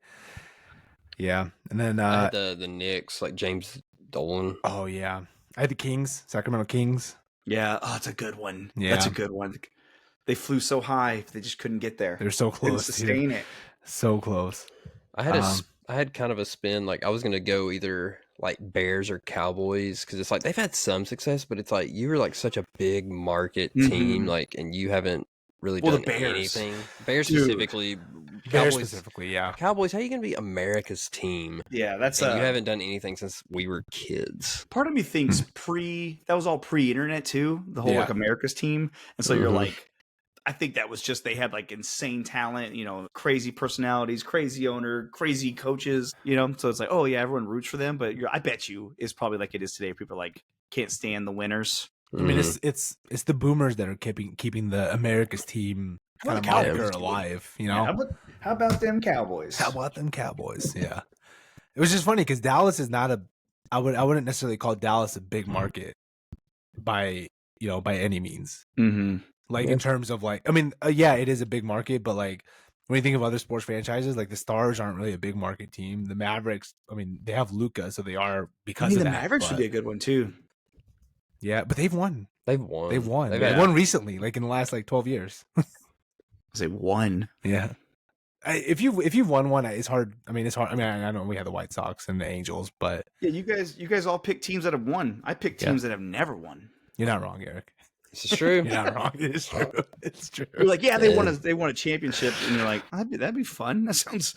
Yeah, and then I had the Knicks, like James Dolan. Oh yeah, I had the Kings, Sacramento Kings. Yeah, that's a good one. Yeah, that's a good one. They flew so high, they just couldn't get there. They're so close. Couldn't sustain it. So close. I had kind of a spin. Like I was gonna go either like Bears or Cowboys because it's like they've had some success, but it's like you were like such a big market team, like, and you haven't really done anything. Bears specifically. Yeah. Cowboys, how are you gonna be America's team? Yeah, you haven't done anything since we were kids. Part of me thinks that was all pre-internet too, the whole like America's team, and so you're like. I think that was just they had like insane talent, crazy personalities, crazy owner, crazy coaches, So it's like, oh yeah, everyone roots for them, but I bet you it's probably like it is today. People like can't stand the winners. I mean, it's the boomers that are keeping the America's team kind of moniker alive. Yeah, how about them Cowboys? How about them Cowboys? Yeah, it was just funny because Dallas is not I wouldn't necessarily call Dallas a big market by any means. Like in terms of like, I mean, it is a big market, but like when you think of other sports franchises, like the Stars aren't really a big market team. The Mavericks, I mean, they have Luka, so they are because of that. The Mavericks would be a good one too. Yeah, but they've won. They've won. They won recently, like in the last like 12 years. They won. Yeah. If you've won one, it's hard. I mean, it's hard. I mean, I know we have the White Sox and the Angels, but yeah, you guys all pick teams that have won. I pick teams that have never won. You're not wrong, Eric. This is true. You're not wrong. It is true. It's true. You're like, yeah, they won a championship, and you're like, that'd be fun. That sounds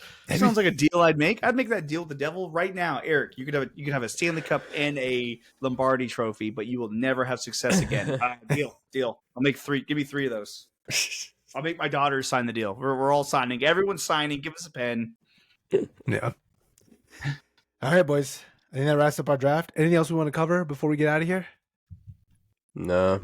like a deal I'd make. I'd make that deal with the devil right now, Eric. You could have a Stanley Cup and a Lombardi trophy, but you will never have success again. Deal. I'll make 3. Give me 3 of those. I'll make my daughters sign the deal. We're all signing. Everyone's signing. Give us a pen. Yeah. All right, boys. I think that wraps up our draft. Anything else we want to cover before we get out of here? No.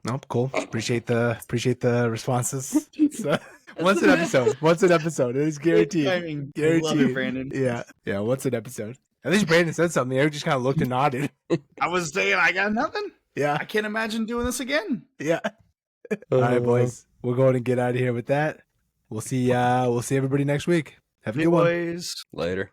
Nope. Cool. Appreciate the responses. So, once an episode. It is guaranteed. Guaranteed. Love it, Brandon. Yeah. Once an episode. At least Brandon said something. Eric just kind of looked and nodded. I was saying I got nothing. Yeah. I can't imagine doing this again. Yeah. All right, boys. We'll go ahead and get out of here with that. We'll see everybody next week. Have a good one. Boys. Later.